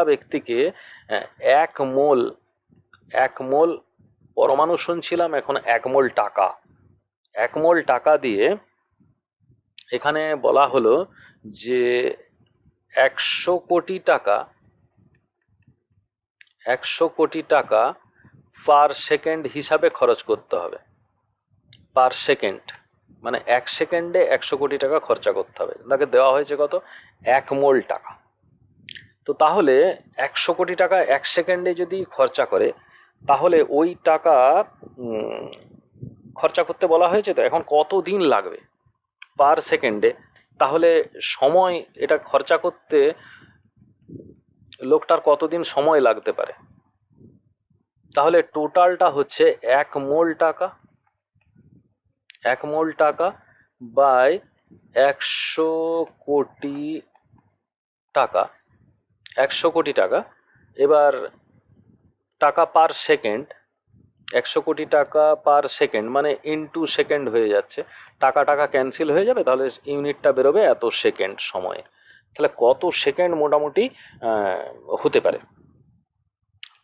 ব্যক্তিকে 1 মোল পরমাণু শুনছিলাম, এখন 1 মোল টাকা দিয়ে এখানে বলা হলো যে 100 কোটি টাকা পার সেকেন্ড হিসাবে খরচ করতে হবে। পার সেকেন্ড মানে 1 সেকেন্ডে 100 কোটি টাকা খরচা করতে হবে। তাকে দেওয়া হয়েছে কত? 1 মোল টাকা। তো তাহলে 100 কোটি টাকা 1 সেকেন্ডে যদি খরচা করে, তাহলে ওই টাকা খরচা করতে বলা হয়েছে, তো এখন কত দিন লাগবে পার সেকেন্ডে, তাহলে সময় এটা খরচা করতে লোকটার কতদিন সময় লাগতে পারে, তাহলে টোটালটা হচ্ছে 1 মোল টাকা বাই 100 কোটি টাকা। 100 কোটি টাকা, এবার টাকা পার সেকেন্ড, 100 কোটি টাকা পার সেকেন্ড মানে ইনটু সেকেন্ড হয়ে যাচ্ছে, টাকা ক্যান্সেল হয়ে যাবে, তাহলে ইউনিটটা বেরোবে এত সেকেন্ড সময়ে। তাহলে কত সেকেন্ড মোটামুটি হতে পারে?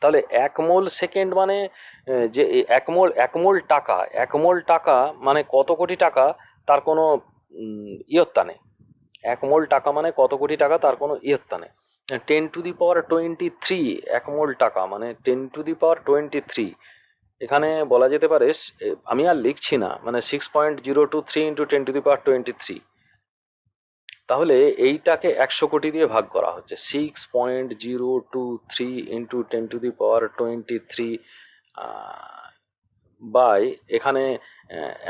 তাহলে 1 মোল সেকেন্ড মানে যে 1 মোল টাকা মানে কত কোটি টাকা, তার কোনো ইয়ত্তা নেই। 1 মোল টাকা মানে কত কোটি টাকা, তার কোনো ইয়ত্তা নেই। 10⁻23 1 মোল টাকা মানে 10⁻23। এখানে বলা যেতে পারে, আমি আর লিখছি না, মানে 6.023 ইন্টু 10⁻23। তাহলে এইটাকে 100 কোটি দিয়ে ভাগ করা হচ্ছে, 6.023 ইন্টু 10⁻23 বাই এখানে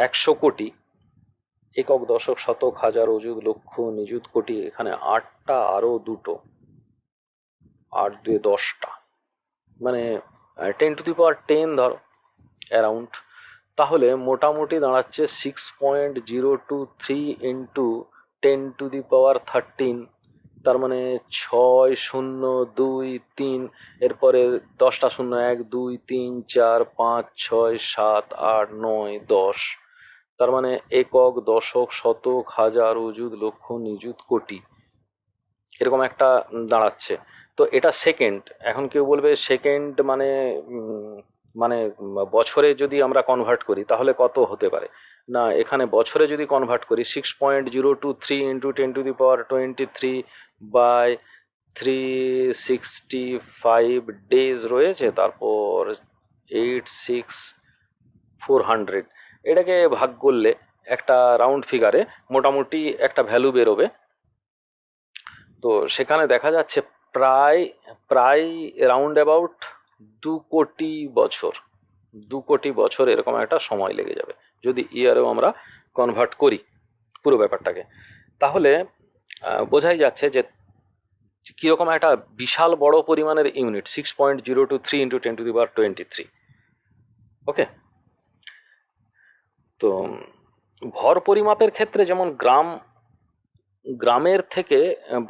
100 কোটি, একক দশক শতক হাজার অযুত লক্ষ নিযুত কোটি, এখানে 8টা আরো 2টো, 8 2 10টা, মানে 10⁻10 ধরো অ্যারাউন্ড। তাহলে মোটামুটি দাঁড়াচ্ছে 6.023 ইন্টু 10⁻13, তার মানে 6 0 2 3, এরপরে 10টা শূন্য 1 2 3 4 5 6 7 8 9 10, তার মানে একক দশক শতক হাজার অযুত লক্ষ নিযুত কোটি, এরকম একটা দাঁড়াচ্ছে। তো এটা সেকেন্ড। এখন কেউ বলবে সেকেন্ড মানে মানে বছরে যদি আমরা কনভার্ট করি তাহলে কত হতে পারে? না, এখানে বছরে যদি কনভার্ট করি 6.023 ইন্টু 10⁻23 বাই 365 ডেজ রয়েছে, তারপর 86400, এটাকে ভাগ করলে একটা রাউন্ড ফিগারে মোটামুটি একটা ভ্যালু বেরোবে। তো সেখানে দেখা যাচ্ছে প্রায় প্রায় রাউন্ড অ্যাবাউট 2 কোটি বছর এরকম একটা সময় লেগে যাবে যদি ইয়ারেও আমরা কনভার্ট করি পুরো ব্যাপারটাকে। তাহলে বোঝাই যাচ্ছে যে কীরকম একটা বিশাল বড় পরিমাণের ইউনিট, 6.023 ইন্টু 10⁻23। ওকে, তো ভর পরিমাপের ক্ষেত্রে যেমন গ্রামের থেকে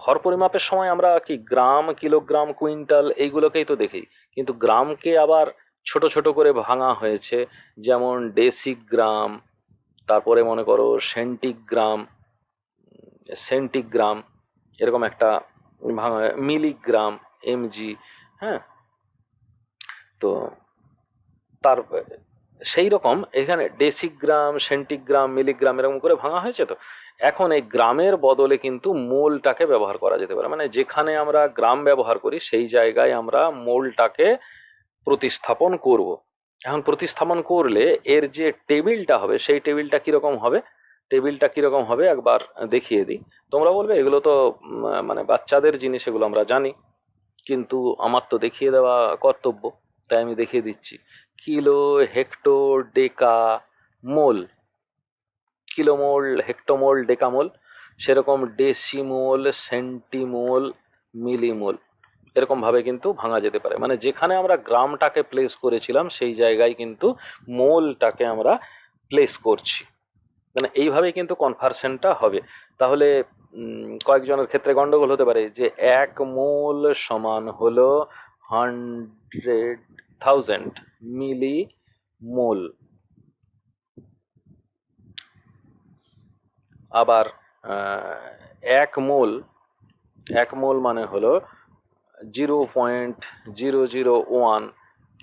ভর পরিমাপের সময় আমরা কি গ্রাম, কিলোগ্রাম, কুইন্টাল এইগুলোকেই তো দেখি, কিন্তু গ্রামকে আবার ছোট ছোট করে ভাঙা হয়েছে, যেমন ডেসিগ্রাম, তারপরে মনে করো সেন্টিগ্রাম, সেন্টিগ্রাম, এরকম একটা ভাঙা, মিলিগ্রাম, এমজি, হ্যাঁ। তো তার সেই রকম এখানে ডেসিগ্রাম, সেন্টিগ্রাম, মিলিগ্রাম এরকম করে ভাঙা হয়েছে। তো এখন এই গ্রামের বদলে কিন্তু মোলটাকে ব্যবহার করা যেতে পারে, মানে যেখানে আমরা গ্রাম ব্যবহার করি সেই জায়গায় আমরা মোলটাকে প্রতিস্থাপন করব। এখন প্রতিস্থাপন করলে এর যে টেবিলটা হবে সেই টেবিলটা কিরকম হবে, টেবিলটা কিরকম হবে একবার দেখিয়ে দিই। তোমরা বলবে এগুলো তো মানে বাচ্চাদের জিনিস, এগুলো আমরা জানি, কিন্তু আমার তো দেখিয়ে দেওয়া কর্তব্য, তাই আমি দেখিয়ে দিচ্ছি। কিলো, হেক্টর, ডেকা, মোল, কিলোমোল, হেক্টোমোল, ডেকামোল, সেরকম ডেসিমোল, সেন্টিমোল, মিলিমোল, এরকম ভাবে কিন্তু ভাঙা যেতে পারে। মানে যেখানে আমরা গ্রামটাকে প্লেস করেছিলাম সেই জায়গায় কিন্তু মোলটাকে আমরা প্লেস করছি, মানে এইভাবেই কিন্তু কনভার্সনটা হবে। তাহলে কয়েকজনের ক্ষেত্রে গন্ডগোল হতে পারে যে 1 মোল সমান হলো 100,000 মিলি মোল, আবার 1 মোল, 1 মোল মানে হলো 0.001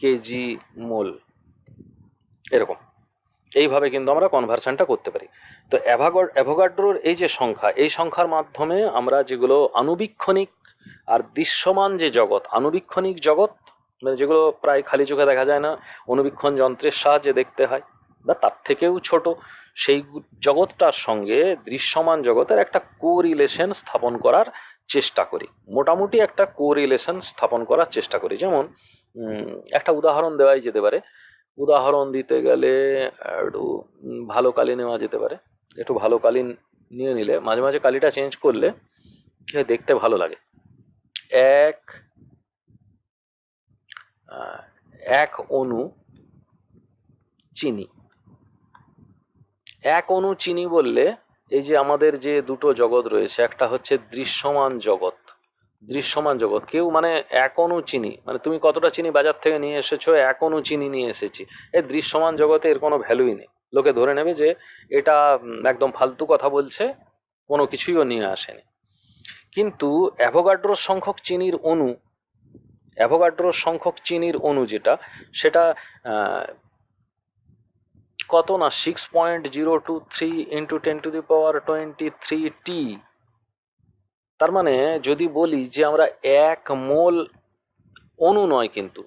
কেজি মোল, এরকম। এইভাবে কিন্তু আমরা কনভার্সনটা করতে পারি। তো অ্যাভোগাড্রোর এই যে সংখ্যা, এই সংখ্যার মাধ্যমে আমরা যেগুলো আণুবীক্ষণিক আর দৃশ্যমান যে জগৎ, আণুবীক্ষণিক জগৎ মানে যেগুলো প্রায় খালি চোখে দেখা যায় না, অণুবীক্ষণ যন্ত্রের সাহায্যে দেখতে হয় বা তার থেকেও ছোট, সেই জগৎটার সঙ্গে দৃশ্যমান জগতের একটা কোরিলেশন স্থাপন করার চেষ্টা করি, মোটামুটি একটা কোরিলেশন স্থাপন করার চেষ্টা করি। যেমন একটা উদাহরণ দেওয়াই যেতে পারে। উদাহরণ দিতে গেলে একটু ভালো কালি নেওয়া যেতে পারে। একটু ভালো কালি নিয়ে নিলে মাঝে মাঝে কালিটা চেঞ্জ করলে কি হয়, দেখতে ভালো লাগে। এক এক অণু চিনি, 1 অণু চিনি বললে এই যে আমাদের যে দুটো জগৎ রয়েছে, একটা হচ্ছে দৃশ্যমান জগৎ, দৃশ্যমান জগৎ, কেউ মানে 1 অণু চিনি মানে তুমি কতটা চিনি বাজার থেকে নিয়ে এসেছো, 1 অণু চিনি নিয়ে এসেছি, এই দৃশ্যমান জগতে এর কোনো ভ্যালুই নেই, লোকে ধরে নেবে যে এটা একদম ফালতু কথা বলছে, কোনো কিছুইও নিয়ে আসেনি। কিন্তু অ্যাভোগাড্রোর সংখ্যক চিনির অণু, অ্যাভোগাড্রোর সংখ্যক চিনির অণু যেটা, সেটা কত না 6.023 ইন্টু 10⁻23 টি। তার মানে যদি বলি যে আমরা 1 মোল, অণু নয় কিন্তু,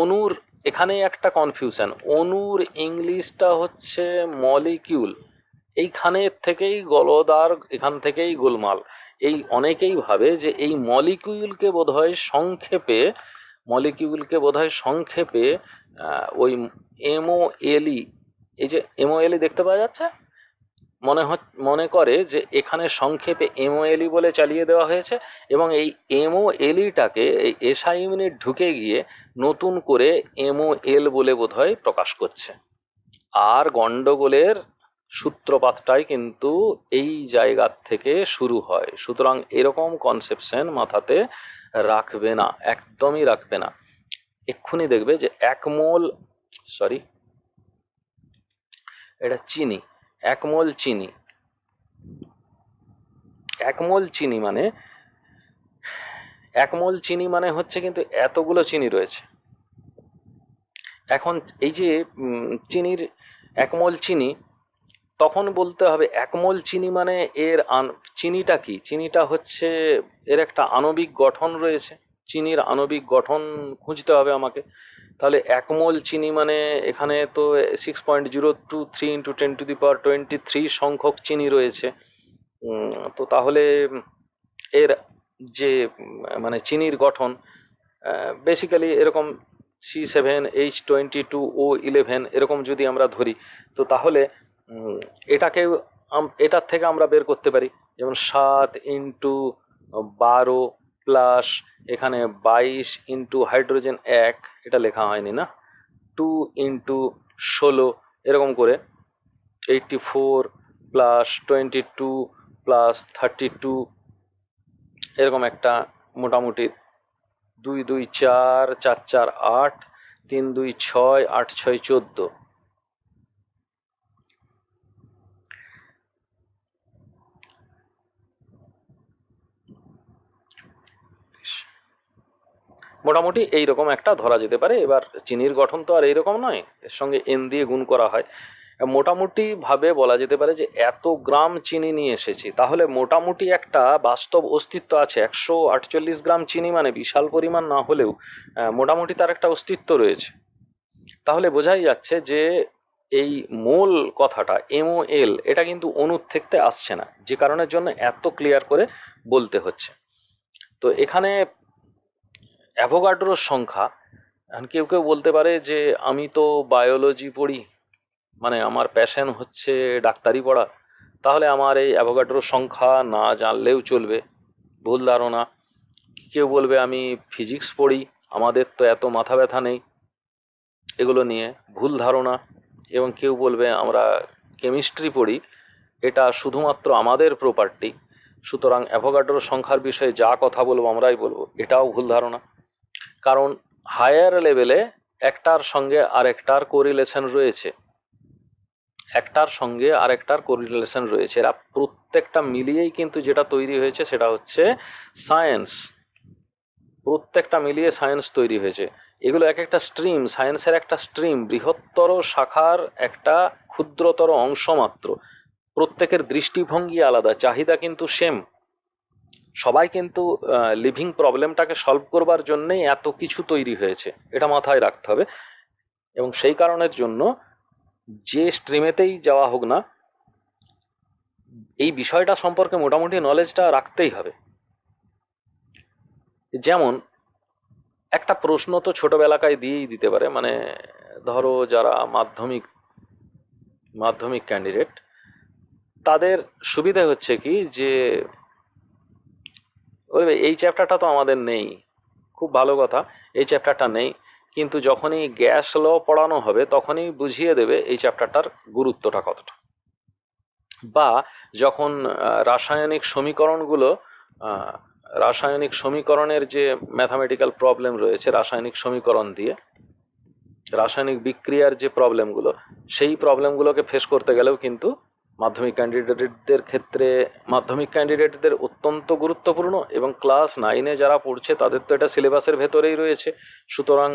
অণুর এখানে একটা কনফিউশন, অণুর ইংলিশটা হচ্ছে মলিকিউল, এইখানে থেকেই গলদার, এখান থেকেই গোলমাল। এই অনেকেই ভাবে যে এই মলিকিউলকে বোধহয় সংক্ষেপে, মলিকিউলকে বোধহয় সংক্ষেপে ওই এমওএলই, এই যে এমওএলই দেখতে পাওয়া যাচ্ছে, মনে করে যে এখানে সংক্ষেপে এমওএলই বলে চালিয়ে দেওয়া হয়েছে, এবং এই এমওএলইটাকে এই এসআই ইউনিট ঢুকে গিয়ে নতুন করে এমওএল বলে বোধহয় প্রকাশ করছে। আর গন্ডগোলের সূত্রপাতটাই কিন্তু এই জায়গার থেকে শুরু হয়। সুতরাং এরকম কনসেপশন মাথাতে রাখবে না, একদমই রাখবে না। এক্ষুনি দেখবে যে 1 মোল, সরি এটা চিনি, 1 মোল চিনি, 1 মোল চিনি মানে, 1 মোল চিনি মানে হচ্ছে কিন্তু এতগুলো চিনি রয়েছে। এখন এই যে চিনির 1 মোল চিনি, তখন বলতে হবে 1 মোল চিনি মানে এর চিনিটা কি, চিনিটা হচ্ছে এর একটা আণবিক গঠন রয়েছে, চিনির আণবিক গঠন খুঁজতে হবে আমাকে। তাহলে 1 মোল চিনি মানে এখানে তো 6.023 ইন্টু 10⁻23 সংখ্যক চিনি রয়েছে। তো তাহলে এর যে মানে চিনির গঠন বেসিক্যালি এরকম C7H22O11 এরকম যদি আমরা ধরি, তো তাহলে এটাকে এটার থেকে আমরা বের করতে পারি, যেমন 7 × 12 প্লাস এখানে 22 ইন্টু হাইড্রোজেন 1, এটা লেখা হয়নি না, 2 × 16 এরকম করে 84 প্লাস 22 প্লাস 32, এরকম একটা মোটামুটি 2 2 4, 4 4 8, 3 2 6, 8 6 14। মোটামুটি এইরকম একটা ধরা যেতে পারে। এবার চিনির গঠন তো আর এইরকম নয়, এর সঙ্গে এন দিয়ে গুণ করা হয়। মোটামুটি ভাবে বলা যেতে পারে যে এত গ্রাম চিনি নিয়ে এসেছি, তাহলে মোটামুটি একটা বাস্তব অস্তিত্ব আছে। 148 গ্রাম চিনি মানে বিশাল পরিমাণ না হলেও মোটামুটি তার একটা অস্তিত্ব রয়েছে। তাহলে বোঝাই যাচ্ছে যে এই মোল কথাটা MOL এটা কিন্তু অণুর থেকে আসছে না, যে কারণের জন্য এত ক্লিয়ার করে বলতে হচ্ছে। তো এখানে অ্যাভোগাড্রোর সংখ্যা, এখন কেউ কেউ বলতে পারে যে আমি তো বায়োলজি পড়ি, মানে আমার প্যাশন হচ্ছে ডাক্তারি পড়া, তাহলে আমার এই অ্যাভোগাড্রোর সংখ্যা না জানলেও চলবে। ভুল ধারণা। কেউ বলবে আমি ফিজিক্স পড়ি, আমাদের তো এত মাথা ব্যথা নেই এগুলো নিয়ে, ভুল ধারণা। এবং কেউ বলবে আমরা কেমিস্ট্রি পড়ি, এটা শুধুমাত্র আমাদের প্রপার্টি, সুতরাং অ্যাভোগাড্রোর সংখ্যার বিষয়ে যা কথা বলবো আমরাই বলবো, এটাও ভুল ধারণা। কারণ হায়ার লেভেলে একটার সঙ্গে আরেকটার কোরিলেশন রয়েছে, একটার সঙ্গে আরেকটার কোরিলেশন রয়েছে। এরা প্রত্যেকটা মিলিয়েই কিন্তু যেটা তৈরি হয়েছে সেটা হচ্ছে সায়েন্স। প্রত্যেকটা মিলিয়ে সায়েন্স তৈরি হয়েছে। এগুলো এক একটা স্ট্রিম, সায়েন্সের একটা স্ট্রিম, বৃহত্তর শাখার একটা ক্ষুদ্রতর অংশ মাত্র। প্রত্যেকের দৃষ্টিভঙ্গি আলাদা, চাহিদা কিন্তু সেম। সবাই কিন্তু লিভিং প্রবলেমটাকে সলভ করবার জন্যেই এত কিছু তৈরি হয়েছে, এটা মাথায় রাখতে হবে। এবং সেই কারণের জন্য যে স্ট্রিমেতেই যাওয়া হোক না, এই বিষয়টা সম্পর্কে মোটামুটি নলেজটা রাখতেই হবে। যেমন একটা প্রশ্ন তো ছোটবেলাকায় দিয়েই দিতে পারে, মানে ধরো যারা মাধ্যমিক ক্যান্ডিডেট, তাদের সুবিধা হচ্ছে কি যে ওই এই চ্যাপ্টারটা তো আমাদের নেই, খুব ভালো কথা, এই চ্যাপ্টারটা নেই, কিন্তু যখনই গ্যাস ল পড়ানো হবে তখনই বুঝিয়ে দেবে এই চ্যাপ্টারটার গুরুত্বটা কতটা। বা যখন রাসায়নিক সমীকরণগুলো, রাসায়নিক সমীকরণের যে ম্যাথামেটিক্যাল প্রবলেম রয়েছে, রাসায়নিক সমীকরণ দিয়ে রাসায়নিক বিক্রিয়ার যে প্রবলেমগুলো, সেই প্রবলেমগুলোকে ফেস করতে গেলেও কিন্তু মাধ্যমিক ক্যান্ডিডেটদের অত্যন্ত গুরুত্বপূর্ণ। এবং ক্লাস 9-এ যারা পড়ছে তাদের তো এটা সিলেবাসের ভেতরেই রয়েছে, সুতরাং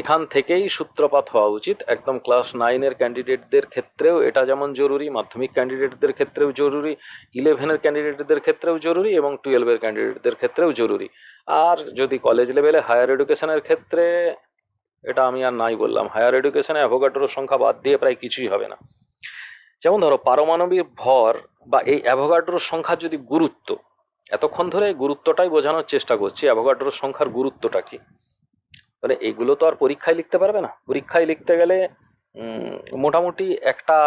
এখান থেকেই সূত্রপাত হওয়া উচিত। একদম ক্লাস 9-এর ক্যান্ডিডেটদের ক্ষেত্রেও এটা যেমন জরুরি, মাধ্যমিক ক্যান্ডিডেটদের ক্ষেত্রেও জরুরি, 11-এর ক্যান্ডিডেটদের ক্ষেত্রেও জরুরি, এবং 12-এর ক্যান্ডিডেটদের ক্ষেত্রেও জরুরি। আর যদি কলেজ লেভেলে হায়ার এডুকেশনের ক্ষেত্রে, এটা আমি আর নাই বললাম, হায়ার এডুকেশনে অ্যাভোগাড্রোর সংখ্যা বাদ দিয়ে প্রায় কিছুই হবে না। যেমন ধরো পারমাণবিক ভর বা এই অ্যাভোগাড্রোর সংখ্যার যদি গুরুত্ব, এতক্ষণ ধরে গুরুত্বটাই বোঝানোর চেষ্টা করছি, অ্যাভোগাড্রোর সংখ্যার গুরুত্বটা কি, মানে এগুলো তো আর পরীক্ষায় লিখতে পারবে না। পরীক্ষায় লিখতে গেলে মোটামুটি একটা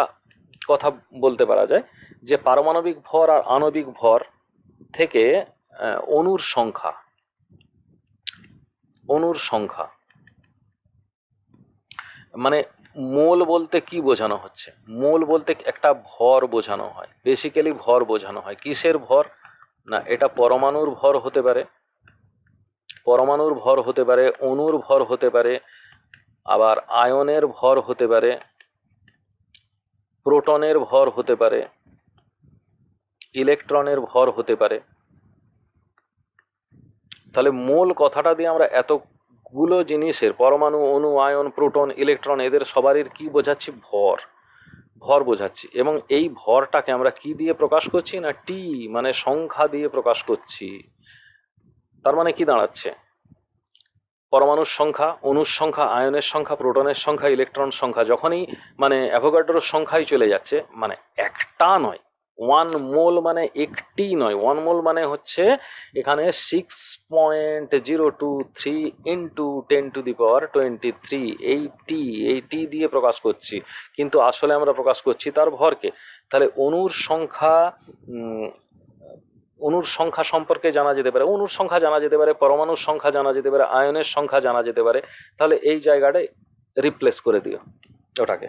কথা বলতে পারা যায় যে পারমাণবিক ভর আর আণবিক ভর থেকে অণুর সংখ্যা মানে মোল বলতে কি বোঝানো হচ্ছে? মোল বলতে একটা ভর বোঝানো হয়, বেসিক্যালি ভর বোঝানো হয়। কিসের ভর? না, এটা পরমাণুর ভর হতে পারে, পরমাণুর ভর হতে পারে, অণুর ভর হতে পারে, আবার আয়নের ভর হতে পারে, প্রোটনের ভর হতে পারে, ইলেকট্রনের ভর হতে পারে। তাহলে মোল কথাটা দিয়ে আমরা এতগুলো জিনিসের, পরমাণু, অণু, আয়ন, প্রোটন, ইলেকট্রন, এদের সবারই কি বোঝাচ্ছি? ভর। ভর বোঝাচ্ছি। এবং এই ভরটাকে আমরা কি দিয়ে প্রকাশ করছি? না টি মানে সংখ্যা দিয়ে প্রকাশ করছি। তার মানে কি দাঁড়াচ্ছে? পরমাণুর সংখ্যা, অণুর সংখ্যা, আয়নের সংখ্যা, প্রোটনের সংখ্যা, ইলেকট্রন সংখ্যা, যখনই মানে অ্যাভোগাড্রোর সংখ্যাই চলে যাচ্ছে, মানে একটা নয়, 1 মোল মানে একটি নয়, 1 মোল মানে হচ্ছে এখানে 6.023 ইন্টু 10⁻23, এই টি দিয়ে প্রকাশ করছি, কিন্তু আসলে আমরা প্রকাশ করছি তার ভরকে। তাহলে অণুর সংখ্যা সম্পর্কে জানা যেতে পারে, অণুর সংখ্যা জানা যেতে পারে, পরমাণুর সংখ্যা জানা যেতে পারে, আয়নের সংখ্যা জানা যেতে পারে। তাহলে এই জায়গাটায় রিপ্লেস করে দিও ওটাকে,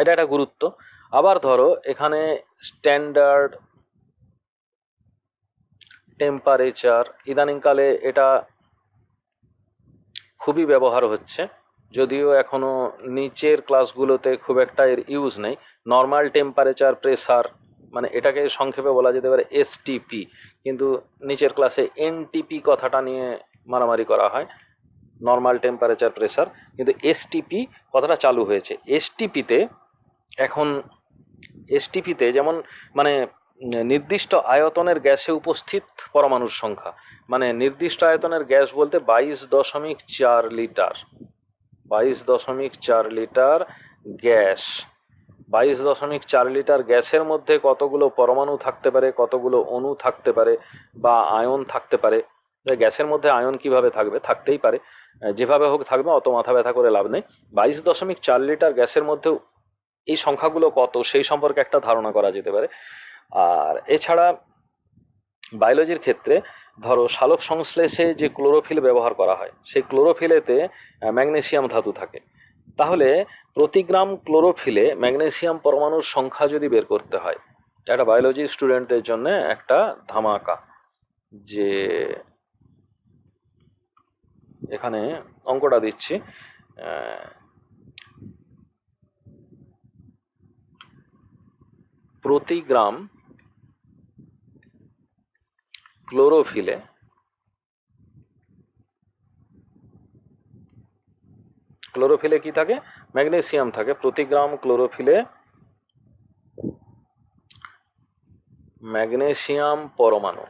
এটা একটা গুরুত্ব। আবার ধরো এখানে স্ট্যান্ডার্ড টেম্পারেচার, ইদানিংকালে এটা খুবই ব্যবহার হচ্ছে, যদিও এখনো নিচের ক্লাসগুলোতে খুব একটা এর ইউজ নেই। নর্মাল টেম্পারেচার, প্রেসার, মানে এটাকে সংক্ষেপে বলা যেতে পারে এসটিপি, কিন্তু নিচের ক্লাসে এনটিপি কথাটা নিয়ে মারামারি করা হয়, নর্মাল টেম্পারেচার প্রেসার, কিন্তু এসটিপি কথাটা চালু হয়েছে। এখন এসটিপিতে যেমন মানে নির্দিষ্ট আয়তনের গ্যাসে উপস্থিত পরমাণুর সংখ্যা, মানে নির্দিষ্ট আয়তনের গ্যাস বলতে 22.4 লিটার, 22.4 লিটার গ্যাস, 22.4 লিটার গ্যাসের মধ্যে কতগুলো পরমাণু থাকতে পারে, কতগুলো অণু থাকতে পারে বা আয়ন থাকতে পারে। গ্যাসের মধ্যে আয়ন কিভাবে থাকবে, থাকতেই পারে, যেভাবে হোক থাকবে, অত মাথা ব্যথা করে লাভ নেই। 22.4 লিটার গ্যাসের মধ্যেও এই সংখ্যাগুলো কত সেই সম্পর্কে একটা ধারণা করা যেতে পারে। আর এছাড়া বায়োলজির ক্ষেত্রে ধরো সালোক সংশ্লেষে যে ক্লোরোফিল ব্যবহার করা হয়, সেই ক্লোরোফিলেতে ম্যাগনেসিয়াম ধাতু থাকে। তাহলে প্রতি গ্রাম ক্লোরোফিলে ম্যাগনেসিয়াম পরমাণুর সংখ্যা যদি বের করতে হয়, একটা বায়োলজি স্টুডেন্টের জন্য একটা ধামাকা, যে এখানে অঙ্কটা দিচ্ছি। প্রতি গ্রাম ক্লোরোফিলে কি থাকে, ম্যাগনেসিয়াম থাকে। প্রতি গ্রাম ক্লোরোফিলে ম্যাগনেসিয়াম পরমাণু,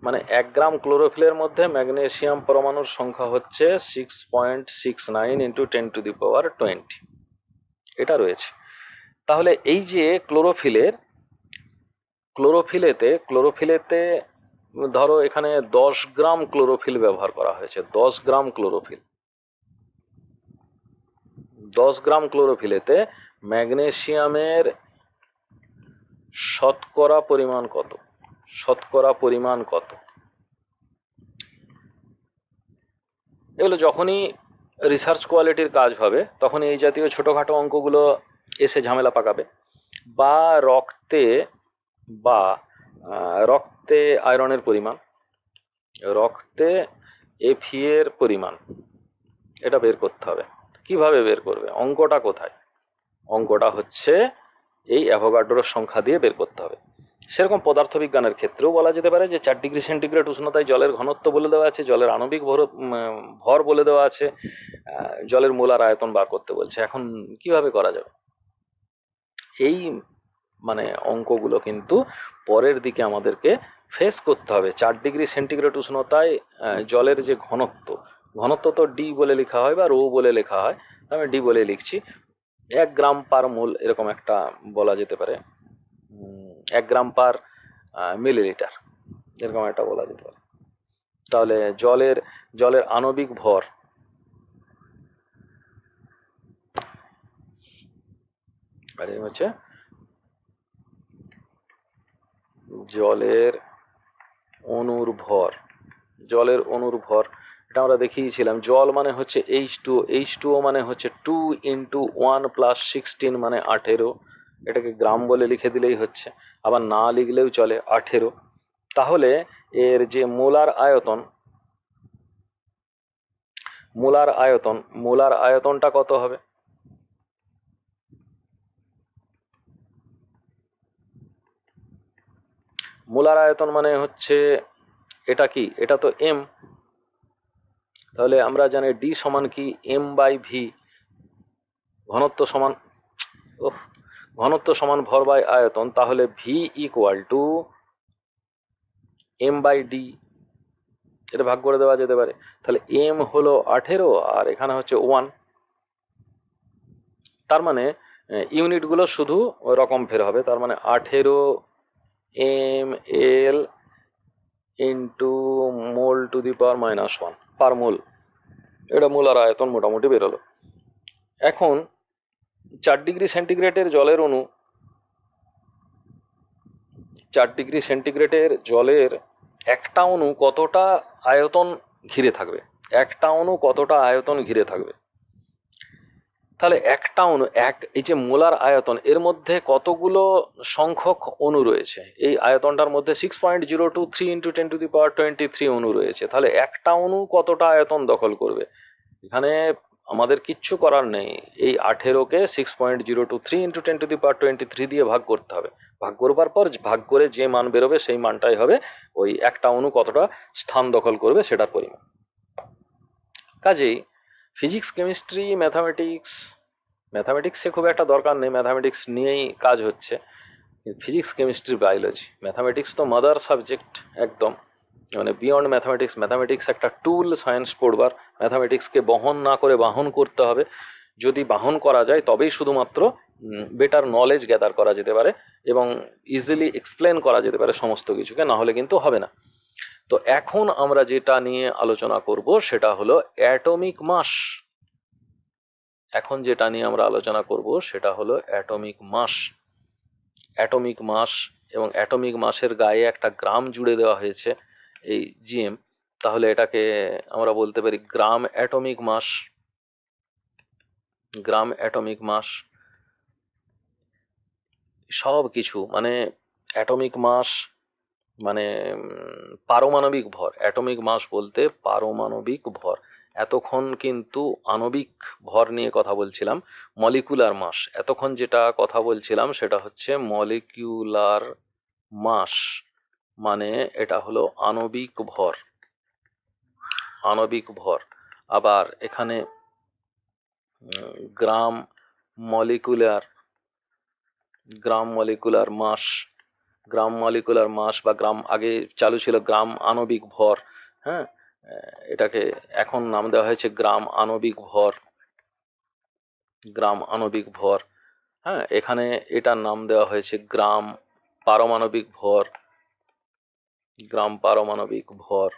মানে 1 গ্রাম ক্লোরোফিলের মধ্যে ম্যাগনেসিয়াম পরমাণুর সংখ্যা হচ্ছে 6.69 × 10⁻20, এটা রয়েছে। তাহলে এই যে ক্লোরোফিলেতে ধরো এখানে 10 গ্রাম ক্লোরোফিল ব্যবহার করা হয়েছে, 10 গ্রাম ক্লোরোফিল, 10 গ্রাম ক্লোরোফিলেতে ম্যাগনেসিয়ামের শতকরা পরিমাণ কত, এগুলো যখনই রিসার্চ কোয়ালিটির কাজ হবে তখন এই জাতীয় ছোটোখাটো অঙ্কগুলো এসে ঝামেলা পাকাবে। বা রক্তে আয়রনের পরিমাণ, রক্তে এফি এর পরিমাণ, এটা বের করতে হবে। কিভাবে বের করবে, অঙ্কটা কোথায়? অঙ্কটা হচ্ছে এই অ্যাভোগাড্রোর সংখ্যা দিয়ে বের করতে হবে। সেরকম পদার্থবিজ্ঞানের ক্ষেত্রেও বলা যেতে পারে যে 4 ডিগ্রি সেন্টিগ্রেড উষ্ণতায় জলের ঘনত্ব বলে দেওয়া আছে, জলের আণবিক ভর বলে দেওয়া আছে, জলের মোলার আয়তন বার করতে বলছে। এখন কিভাবে করা যাবে? এই মানে অঙ্কগুলো কিন্তু পরের দিকে আমাদেরকে ফেস করতে হবে। 4 ডিগ্রি সেন্টিগ্রেড উষ্ণতায় জলের যে ঘনত্ব তো ডি বলে লেখা হয় বা রো বলে লেখা হয়, আমি ডি বলে লিখছি। 1 গ্রাম/মোল এরকম একটা বলা যেতে পারে, 1 গ্রাম/মিলিলিটার এরকম একটা বলা যেতে পারে। তাহলে জলের আণবিক ভর, হচ্ছে জলের অণুর ভর, এটা আমরা দেখিয়েছিলাম। জল মানে হচ্ছে H2O মানে হচ্ছে 2 × 1 + 16 মানে 18, এটাকে গ্রাম বলে লিখে দিলেই হচ্ছে, আবার না লিখলেও চলে, 18। তাহলে এর যে মোলার আয়তনটা কত হবে? মোলার আয়তন মানে হচ্ছে এটা কি, এটা তো এম, তাহলে আমরা জানি ডি সমান কি, m/v, ঘনত্ব সমান ভর বাই আয়তন। তাহলে ভি = m/d, এটা ভাগ করে দেওয়া যেতে পারে। তাহলে m হলো 18 আর এখানে হচ্ছে 1, তার মানে ইউনিটগুলো শুধু রকম ফের হবে। তার মানে 18 ml × mol⁻⁻1 পার মোল, এটা মোলার আয়তন মোটামুটি বেরোলো। এখন 4 ডিগ্রি সেন্টিগ্রেডের জলের অণু, 4 ডিগ্রি সেন্টিগ্রেডের জলের একটা অণু কতটা আয়তন ঘিরে থাকবে, তাহলে একটা অণু এই যে মোলার আয়তন এর মধ্যে কতগুলো সংখ্যক অণু রয়েছে, এই আয়তনটার মধ্যে 6.023 × 10⁻23 অণু রয়েছে। তাহলে একটা অণু কতটা আয়তন দখল করবে? এখানে আমাদের কিচ্ছু করার নেই, এই 18কে 6.023 × 10⁻23 দিয়ে ভাগ করতে হবে। ভাগ করবার পর ভাগ করে যে মান বেরোবে সেই মানটাই হবে ওই একটা অণু কতটা স্থান দখল করবে সেটার পরিমাণ। কাজেই ফিজিক্স, কেমিস্ট্রি, ম্যাথামেটিক্সে খুব একটা দরকার নেই, ম্যাথামেটিক্স নিয়েই কাজ হচ্ছে। ফিজিক্স, কেমিস্ট্রি, বায়োলজি, ম্যাথামেটিক্স তো মাদার সাবজেক্ট একদম, মানে বিয়ন্ড ম্যাথামেটিক্স। ম্যাথামেটিক্স একটা টুল সায়েন্স পড়বার, ম্যাথামেটিক্সকে বহন না করে বাহন করতে হবে। যদি বাহন করা যায় তবেই শুধুমাত্র বেটার নলেজ গ্যাদার করা যেতে পারে এবং ইজিলি এক্সপ্লেন করা যেতে পারে সমস্ত কিছুকে, না হলে কিন্তু হবে না। তো এখন আমরা যেটা নিয়ে আলোচনা করব সেটা হলো অ্যাটমিক মাস। এখন যেটা নিয়ে আমরা আলোচনা করব সেটা হলো অ্যাটমিক মাস। অ্যাটমিক মাস এবং অ্যাটমিক মাসের গায়ে একটা গ্রাম জুড়ে দেওয়া হয়েছে, এই জিএম। তাহলে এটাকে আমরা বলতে পারি গ্রাম অ্যাটমিক মাস। গ্রাম অ্যাটমিক মাস সব কিছু মানে অ্যাটমিক মাস মানে পারমাণবিক ভর। অ্যাটমিক মাস বলতে পারমাণবিক ভর। এতক্ষণ কিন্তু আণবিক ভর নিয়ে কথা বলছিলাম, মলিকুলার মাস। এতক্ষণ যেটা কথা বলছিলাম সেটা হচ্ছে মলিকিউলার মাস, মানে এটা হলো আণবিক ভর। আণবিক ভর। আবার এখানে গ্রাম মলিকুলার মাস। গ্রাম মলিকুলার মাস বা গ্রাম, আগে চালু ছিল গ্রাম আণবিক ভর। হ্যাঁ, এটাকে এখন নাম দেওয়া হয়েছে গ্রাম আণবিক ভর। গ্রাম আণবিক ভর। হ্যাঁ, এখানে এটার নাম দেওয়া হয়েছে গ্রাম পারমাণবিক ভর। গ্রাম পারমাণবিক ভর,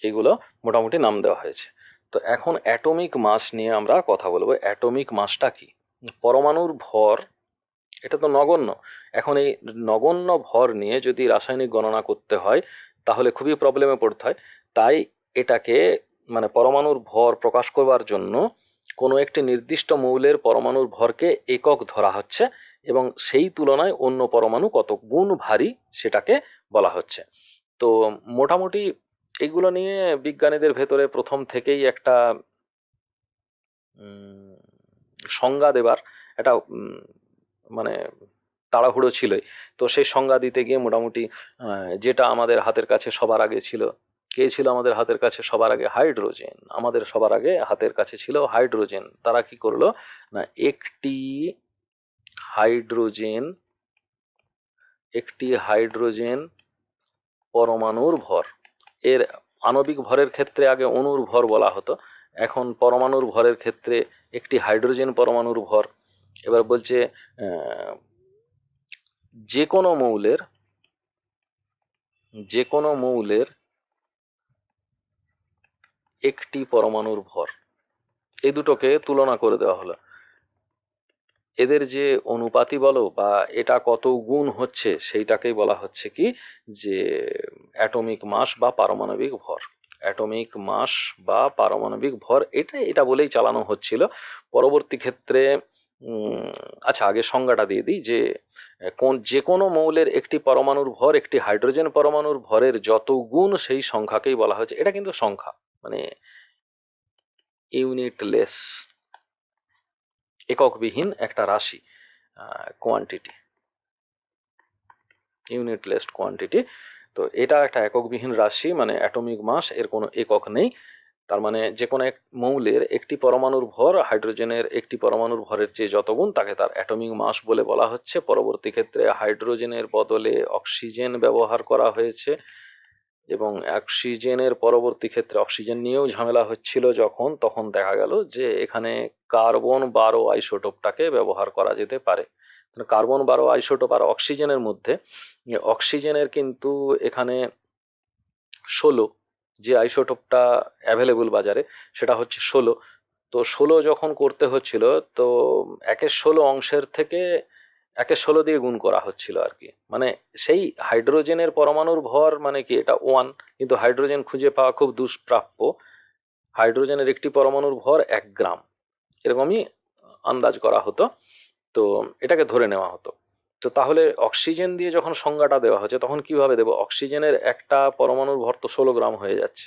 এগুলো মোটামুটি নাম দেওয়া হয়েছে। তো এখন অ্যাটমিক মাস নিয়ে আমরা কথা বলবো। অ্যাটমিক মাসটা কি? পরমাণুর ভর, এটা তো নগণ্য। এখন এই নগণ্য ভর নিয়ে যদি রাসায়নিক গণনা করতে হয় তাহলে খুবই প্রবলেমে পড়তে হয়। তাই এটাকে মানে পরমাণুর ভর প্রকাশ করবার জন্য কোনো একটি নির্দিষ্ট মৌলের পরমাণুর ভরকে একক ধরা হচ্ছে এবং সেই তুলনায় অন্য পরমাণু কত গুণ ভারী সেটাকে বলা হচ্ছে। তো মোটামুটি এগুলো নিয়ে বিজ্ঞানীদের ভেতরে প্রথম থেকেই একটা সংজ্ঞা দেবার একটা মানে তাড়াহুড়ো ছিলই। তো সেই সংজ্ঞা দিতে গিয়ে মোটামুটি যেটা আমাদের হাতের কাছে সবার আগে ছিল, কে ছিল আমাদের হাতের কাছে সবার আগে? হাইড্রোজেন। আমাদের সবার আগে হাতের কাছে ছিল হাইড্রোজেন। তারা কি করলো না, একটি হাইড্রোজেন পরমাণুর ভর, এর আণবিক ভরের ক্ষেত্রে আগে অণুর ভর বলা হতো, এখন পরমাণুর ভরের ক্ষেত্রে একটি হাইড্রোজেন পরমাণুর ভর। এবার বলছে যে কোনো মৌলের একটি পরমাণুর ভর, এই দুটোকে তুলনা করে দেওয়া হলো। এদের যে অনুপাতই বলো বা এটা কত গুণ হচ্ছে সেইটাকেই বলা হচ্ছে কি যে অ্যাটমিক মাস বা পারমাণবিক ভর। অ্যাটমিক মাস বা পারমাণবিক ভর, এটা বলেই চালানো হচ্ছিল। পরবর্তী ক্ষেত্রে আচ্ছা আগে সংজ্ঞাটা দিয়ে দিই যে যে কোনো মৌলের একটি পরমাণুর ভর একটি হাইড্রোজেন পরমাণুর ভরের যত গুণ সেই সংখ্যাকেই বলা হচ্ছে। এটা কিন্তু সংখ্যা, মানে ইউনিটলেস, এককবিহীন একটা রাশি, কোয়ান্টিটি, ইউনিটলেস কোয়ান্টিটি। তো এটা একটা এককবিহীন রাশি, মানে অ্যাটমিক মাস, এর কোনো একক নেই। তার মানে যে কোনো এক মৌলের একটি পরমাণুর ভর হাইড্রোজেনের একটি পরমাণুর ভরের চেয়ে যত গুণ তাকে তার অ্যাটমিক মাস বলে বলা হচ্ছে। পরবর্তী ক্ষেত্রে হাইড্রোজেনের বদলে অক্সিজেন ব্যবহার করা হয়েছে এবং অক্সিজেনের পরবর্তী ক্ষেত্রে অক্সিজেন নিয়েও ঝামেলা হচ্ছিল যখন, তখন দেখা গেল যে এখানে কার্বন 12 আইসোটোপটাকে ব্যবহার করা যেতে পারে। কার্বন 12 আইসোটোপ আর অক্সিজেনের মধ্যে অক্সিজেনের কিন্তু এখানে 16, যে আইসোটোপটা অ্যাভেলেবল বাজারে সেটা হচ্ছে 16। তো 16 যখন করতে হচ্ছিল তো 1/16 অংশের থেকে 1/16 দিয়ে গুণ করা হচ্ছিল আর কি। মানে সেই হাইড্রোজেনের পরমাণুর ভর মানে কি এটা 1, কিন্তু হাইড্রোজেন খুঁজে পাওয়া খুব দুষ্প্রাপ্য। হাইড্রোজেনের একটি পরমাণুর ভর 1 গ্রাম, এরকমই আন্দাজ করা হতো। তো এটাকে ধরে নেওয়া হতো। তো তাহলে অক্সিজেন দিয়ে যখন সংজ্ঞাটা দেওয়া হচ্ছে তখন কিভাবে দেবো? অক্সিজেনের একটা পরমাণুর ভর তো 16 গ্রাম হয়ে যাচ্ছে।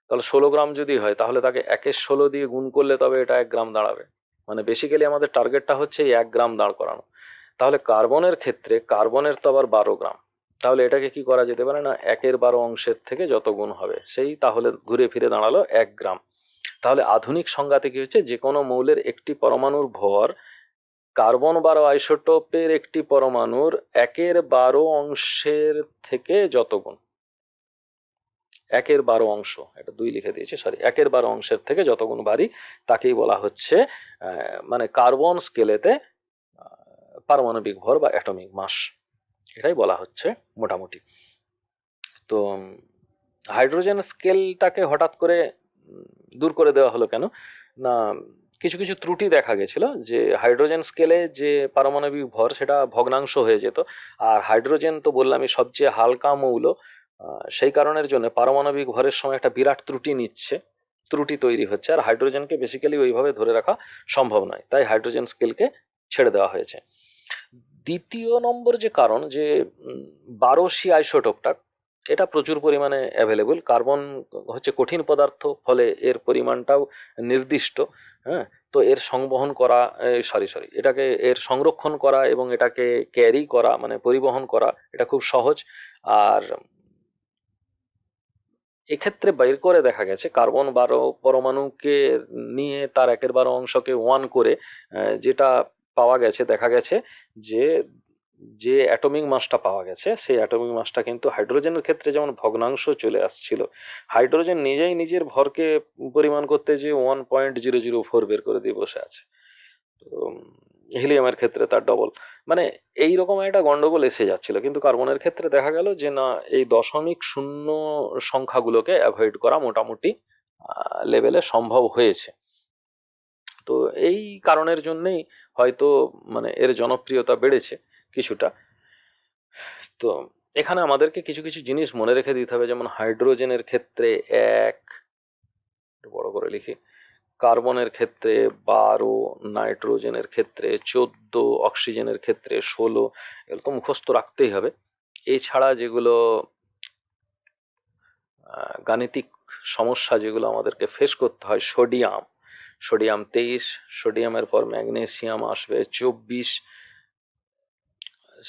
তাহলে 16 গ্রাম যদি হয় তাহলে তাকে 1/16 দিয়ে গুণ করলে তবে এটা 1 গ্রাম দাঁড়াবে। মানে বেসিক্যালি আমাদের টার্গেটটা হচ্ছে এই 1 গ্রাম দাঁড় করানো। তাহলে কার্বনের ক্ষেত্রে কার্বনের তো আবার 12 গ্রাম। তাহলে এটাকে কি করা যেতে পারে না, 1/12 অংশের থেকে যত গুণ হবে সেই তাহলে ঘুরে ফিরে দাঁড়ালো 1 গ্রাম। তাহলে আধুনিক সংজ্ঞাতে কি হচ্ছে, যে কোনো মৌলের একটি পরমাণুর ভর কার্বন-12 আইসোটোপের একটি পরমাণুর 1/12 অংশের থেকে যত গুণ। 1/12 অংশ, এটা 2 লিখে দিয়েছি, সরি, 1/12 অংশের থেকে যত গুণ ভারী তাকেই বলা হচ্ছে মানে কার্বন স্কেলেতে পারমাণবিক ভর বা অ্যাটমিক মাস, এটাই বলা হচ্ছে মোটামুটি। তো হাইড্রোজেন স্কেলটাকে হঠাৎ করে দূর করে দেওয়া হলো কেন না, কিছু কিছু ত্রুটি দেখা গেছিল যে হাইড্রোজেন স্কেলে যে পারমাণবিক ভর সেটা ভগ্নাংশ হয়ে যেত। আর হাইড্রোজেন তো বললামই সবচেয়ে হালকা মৌল, সেই কারণের জন্য পারমাণবিক ভরের সময় একটা বিরাট ত্রুটি তৈরি হচ্ছে। আর হাইড্রোজেনকে বেসিক্যালি ওইভাবে ধরে রাখা সম্ভব নয়, তাই হাইড্রোজেন স্কেলকে ছেড়ে দেওয়া হয়েছে। দ্বিতীয় নম্বর যে কারণ, যে 12C আইসোটোপটা, এটা প্রচুর পরিমাণে অ্যাভেলেবল। কার্বন হচ্ছে কঠিন পদার্থ, ফলে এর পরিমাণটাও নির্দিষ্ট। হ্যাঁ, তো এর সংবহন করা, এটাকে এর সংরক্ষণ করা এবং এটাকে ক্যারি করা মানে পরিবহন করা, এটা খুব সহজ। আর এক্ষেত্রে বের করে দেখা গেছে কার্বন-12 পরমাণুকে নিয়ে তার 1/12 অংশকে 1 করে যেটা পাওয়া গেছে, দেখা গেছে যে যে অ্যাটমিক মাসটা পাওয়া গেছে সেই অ্যাটমিক মাসটা কিন্তু হাইড্রোজেনের ক্ষেত্রে যেমন ভগ্নাংশ চলে আসছিল, হাইড্রোজেন নিজেই নিজের ভরকে পরিমাণ করতে যে 1.004 বের করে দিয়ে বসে আছে। তো হিলিয়ামের ক্ষেত্রে তার ডবল, মানে এইরকম একটা গন্ডগোল এসে যাচ্ছিল। কিন্তু কার্বনের ক্ষেত্রে দেখা গেল যে না, এই দশমিক শূন্য সংখ্যাগুলোকে অ্যাভয়েড করা মোটামুটি লেভেলে সম্ভব হয়েছে। তো এই কারণের জন্যেই হয়তো মানে এর জনপ্রিয়তা বেড়েছে কিছুটা। তো এখানে আমাদেরকে কিছু কিছু জিনিস মনে রেখে দিতে হবে, যেমন হাইড্রোজেনের ক্ষেত্রে 1, একটু বড় করে লিখি, কার্বনের ক্ষেত্রে 12, নাইট্রোজেনের ক্ষেত্রে 14, অক্সিজেনের ক্ষেত্রে 16। এগুলো তো মুখস্থ রাখতেই হবে। এছাড়া যেগুলো গাণিতিক সমস্যা যেগুলো আমাদেরকে ফেস করতে হয়, সোডিয়াম, সোডিয়াম 23, সোডিয়ামের পর ম্যাগনেসিয়াম আসবে 24,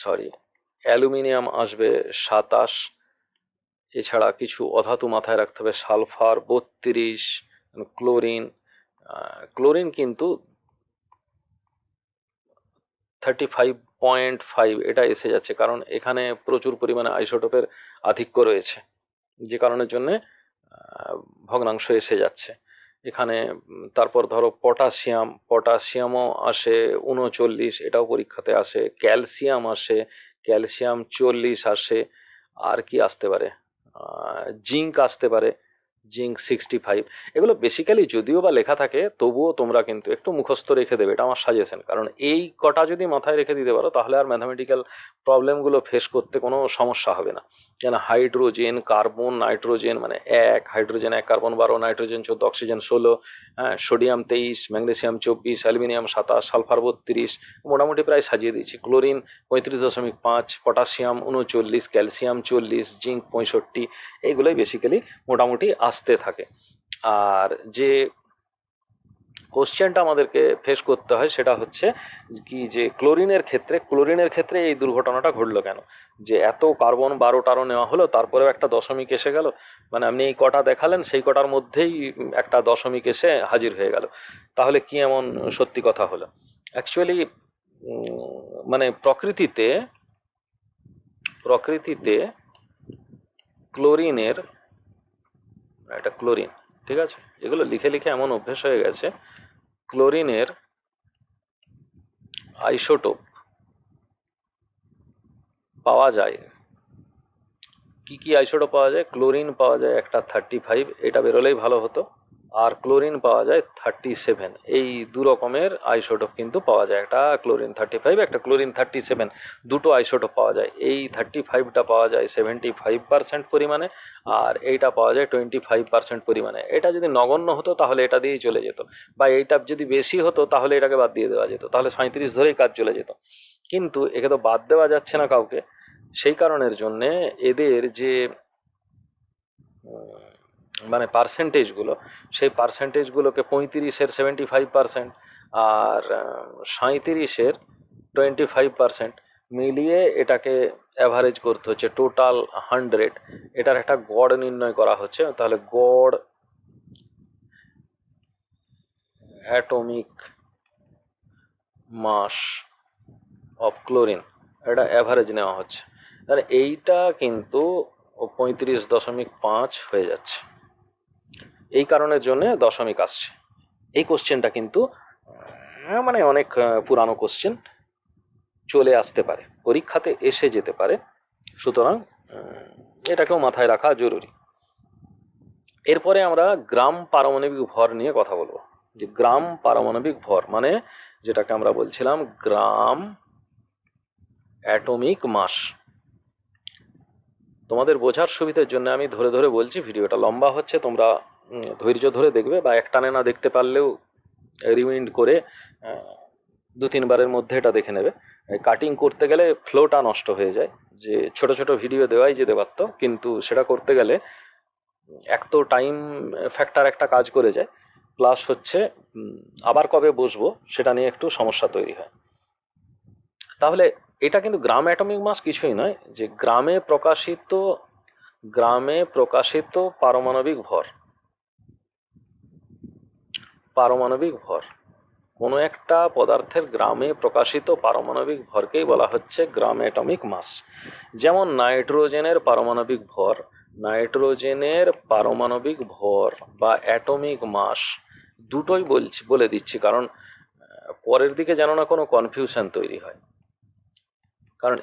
সরি, অ্যালুমিনিয়াম আসবে 27। এছাড়া কিছু অধাতু মাথায় রাখতে হবে, সালফার 32, ক্লোরিন, ক্লোরিন কিন্তু 35.5 এটা এসে যাচ্ছে, কারণ এখানে প্রচুর পরিমাণে আইসোটোপের আধিক্য রয়েছে, যে কারণের জন্য ভগ্নাংশ এসে যাচ্ছে এখানে। তারপর ধরো পটাশিয়ামও আসে 39, এটাও পরীক্ষাতে আসে। ক্যালসিয়াম আসে, ক্যালসিয়াম 40 আসে। আর কি আসতে পারে, জিঙ্ক আসতে পারে, জিঙ্ক 65। এগুলো বেসিক্যালি যদিও বা লেখা থাকে তবুও তোমরা কিন্তু একটু মুখস্থ রেখে দেবে, এটা আমার সাজেশন। কারণ এই কটা যদি মাথায় রেখে দিতে পারো তাহলে আর ম্যাথামেটিক্যাল প্রবলেমগুলো ফেস করতে কোনো সমস্যা হবে না। যেন হাইড্রোজেন, কার্বন, নাইট্রোজেন মানে 1, হাইড্রোজেন 1, কার্বন 12, নাইট্রোজেন 14, অক্সিজেন 16, হ্যাঁ, সোডিয়াম 23, ম্যাগনেসিয়াম 24, অ্যালুমিনিয়াম 27, সালফার 32, মোটামুটি প্রায় সাজিয়ে দিয়েছি। ক্লোরিন 35.5, পটাশিয়াম 39, ক্যালসিয়াম 40, জিঙ্ক 65, এইগুলোই বেসিক্যালি মোটামুটি আসতে থাকে। আর যে কোশ্চেনটা আমাদেরকে ফেস করতে হয় সেটা হচ্ছে কি, যে ক্লোরিনের ক্ষেত্রে এই দুর্ঘটনাটা ঘটলো কেন, যে এত কার্বন-12 নেওয়া হলো তারপরেও একটা দশমিক এসে গেল। মানে আপনি এই কটা দেখালেন সেই কটার মধ্যেই একটা দশমিক এসে হাজির হয়ে গেল, তাহলে কি এমন সত্যি কথা হলো? অ্যাকচুয়ালি মানে প্রকৃতিতে ক্লোরিনের, এটা ক্লোরিন, ঠিক আছে, এগুলো লিখে লিখে এমন অভ্যেস হয়ে গেছে। ক্লোরিনের আইসোটোপ পাওয়া যায়, কি কি আইসোটোপ পাওয়া যায়? ক্লোরিন পাওয়া যায় একটা 35, এটা বেরোলেই ভালো হতো। আর ক্লোরিন পাওয়া যায় 37। এই দু রকমের আইসোটোপ কিন্তু পাওয়া যায়, একটা ক্লোরিন 35, একটা ক্লোরিন 37, দুটো আইসোটোপ পাওয়া যায়। এই 35টা পাওয়া যায় 75% পরিমাণে, আর এইটা পাওয়া যায় 25% পরিমাণে। এটা যদি নগণ্য হতো তাহলে এটা দিয়েই চলে যেত, বা এইটা যদি বেশি হতো তাহলে এটাকে বাদ দিয়ে দেওয়া যেত, তাহলে 37 ধরেই কাজ চলে যেত। কিন্তু একে তো বাদ দেওয়া যাচ্ছে না কাউকে, সেই কারণের জন্যে এদের যে মানে পার্সেন্টেজগুলো, সেই পার্সেন্টেজগুলোকে 35-এর 75%, আর 37-এর 25% মিলিয়ে এটাকে অ্যাভারেজ করতে হচ্ছে, টোটাল 100। এটার একটা গড় নির্ণয় করা হচ্ছে। তাহলে গড় অ্যাটমিক মাস অফ ক্লোরিন, এটা অ্যাভারেজ নেওয়া হচ্ছে। তাহলে এইটা কিন্তু 35.5 হয়ে যাচ্ছে। এই কারণের জন্য দশমিক আসছে। এই কোশ্চেনটা কিন্তু মানে অনেক পুরানো কোশ্চেন, চলে আসতে পারে, পরীক্ষাতে এসে যেতে পারে, সুতরাং এটাকেও মাথায় রাখা জরুরি। এরপরে আমরা গ্রাম পারমাণবিক ভর নিয়ে কথা বলবো। যে গ্রাম পারমাণবিক ভর মানে যেটাকে আমরা বলছিলাম গ্রাম অ্যাটমিক মাস। তোমাদের বোঝার সুবিধার জন্য আমি ধরে ধরে বলছি, ভিডিওটা লম্বা হচ্ছে, তোমরা ধৈর্য ধরে দেখবে, বা একটানে না দেখতে পারলেও রিউইন্ড করে 2-3 বারের মধ্যে এটা দেখে নেবে। কাটিং করতে গেলে ফ্লোটা নষ্ট হয়ে যায়, যে ছোট ছোট ভিডিও দেওয়াই যেতে পারত, কিন্তু সেটা করতে গেলে এক তো টাইম ফ্যাক্টর একটা কাজ করে যায়, প্লাস হচ্ছে আবার কবে বসবো সেটা নিয়ে একটু সমস্যা তৈরি হয়। তাহলে এটা কিন্তু গ্রাম অ্যাটমিক মাস কিছুই নয়, যে গ্রামে প্রকাশিত পারমাণবিক ভর। পারমাণবিক ভর, কোনো একটা পদার্থের গ্রামে প্রকাশিত পারমাণবিক ভরকেই বলা হচ্ছে গ্রাম অ্যাটমিক মাস। যেমন নাইট্রোজেনের পারমাণবিক ভর, নাইট্রোজেনের পারমাণবিক ভর বা অ্যাটমিক মাস দুটোই বলে দিচ্ছি, কারণ পরের দিকে যেন না কোনো কনফিউশন তৈরি হয়। কারণ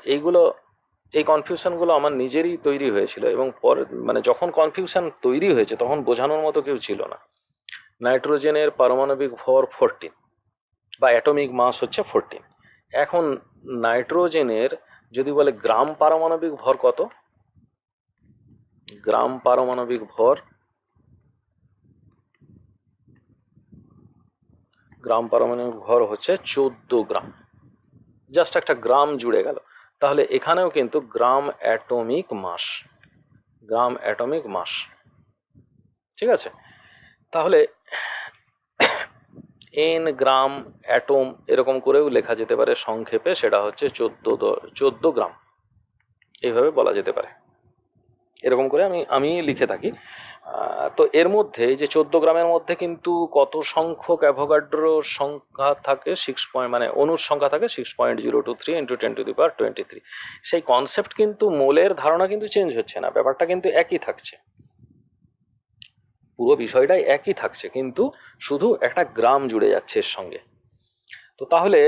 এই কনফিউশনগুলো আমার নিজেরই তৈরি হয়েছিল, এবং পরে মানে যখন কনফিউশন তৈরি হয়েছে তখন বোঝানোর মতো কেউ ছিল না। নাইট্রোজেনের পারমাণবিক ভর 14, বা অ্যাটমিক মাস হচ্ছে 14। এখন নাইট্রোজেনের যদি বলে গ্রাম পারমাণবিক ভর কত, গ্রাম পারমাণবিক ভর, গ্রাম পারমাণবিক ভর হচ্ছে 14 গ্রাম। জাস্ট একটা গ্রাম জুড়ে গেল। তাহলে এখানেও কিন্তু গ্রাম অ্যাটমিক মাস, গ্রাম অ্যাটমিক মাস, ঠিক আছে। তাহলে এন গ্রাম অ্যাটম এরকম করেও লেখা যেতে পারে সংক্ষেপে, সেটা হচ্ছে 14 গ্রাম, এইভাবে বলা যেতে পারে। এরকম করে আমি লিখে থাকি। তো এর মধ্যে এই যে 14 গ্রামের মধ্যে কিন্তু কত সংখ্যক অ্যাভোগাড্রো সংখ্যা থাকে, 6 মানে অণুর সংখ্যা থাকে 6.023 × 10⁻23। সেই কনসেপ্ট কিন্তু, মোলের ধারণা কিন্তু চেঞ্জ হচ্ছে না, ব্যাপারটা কিন্তু একই থাকছে, পুরো বিষয়টাই একই থাকছে, কিন্তু শুধু একটা গ্রাম জুড়ে যাচ্ছে এর সঙ্গে। তো তাহলে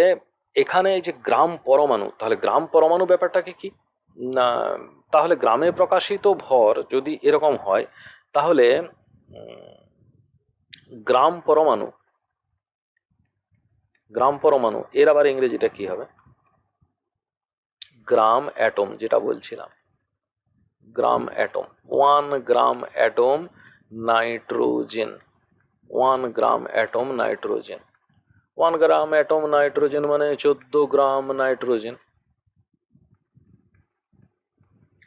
এখানে এই যে গ্রাম পরমাণু, তাহলে গ্রাম পরমাণু ব্যাপারটাকে কি না, তাহলে গ্রামে প্রকাশিত ভর যদি এরকম হয়, তাহলে গ্রাম পরমাণু, গ্রাম পরমাণু এর আবার ইংরেজিটা কি হবে? গ্রাম অ্যাটম, যেটা বলছিলাম গ্রাম অ্যাটম, 1 গ্রাম অ্যাটম নাইট্রোজেন, 1 গ্রাম অ্যাটম নাইট্রোজেন, 1 গ্রাম অ্যাটম নাইট্রোজেন মানে 14 গ্রাম নাইট্রোজেন।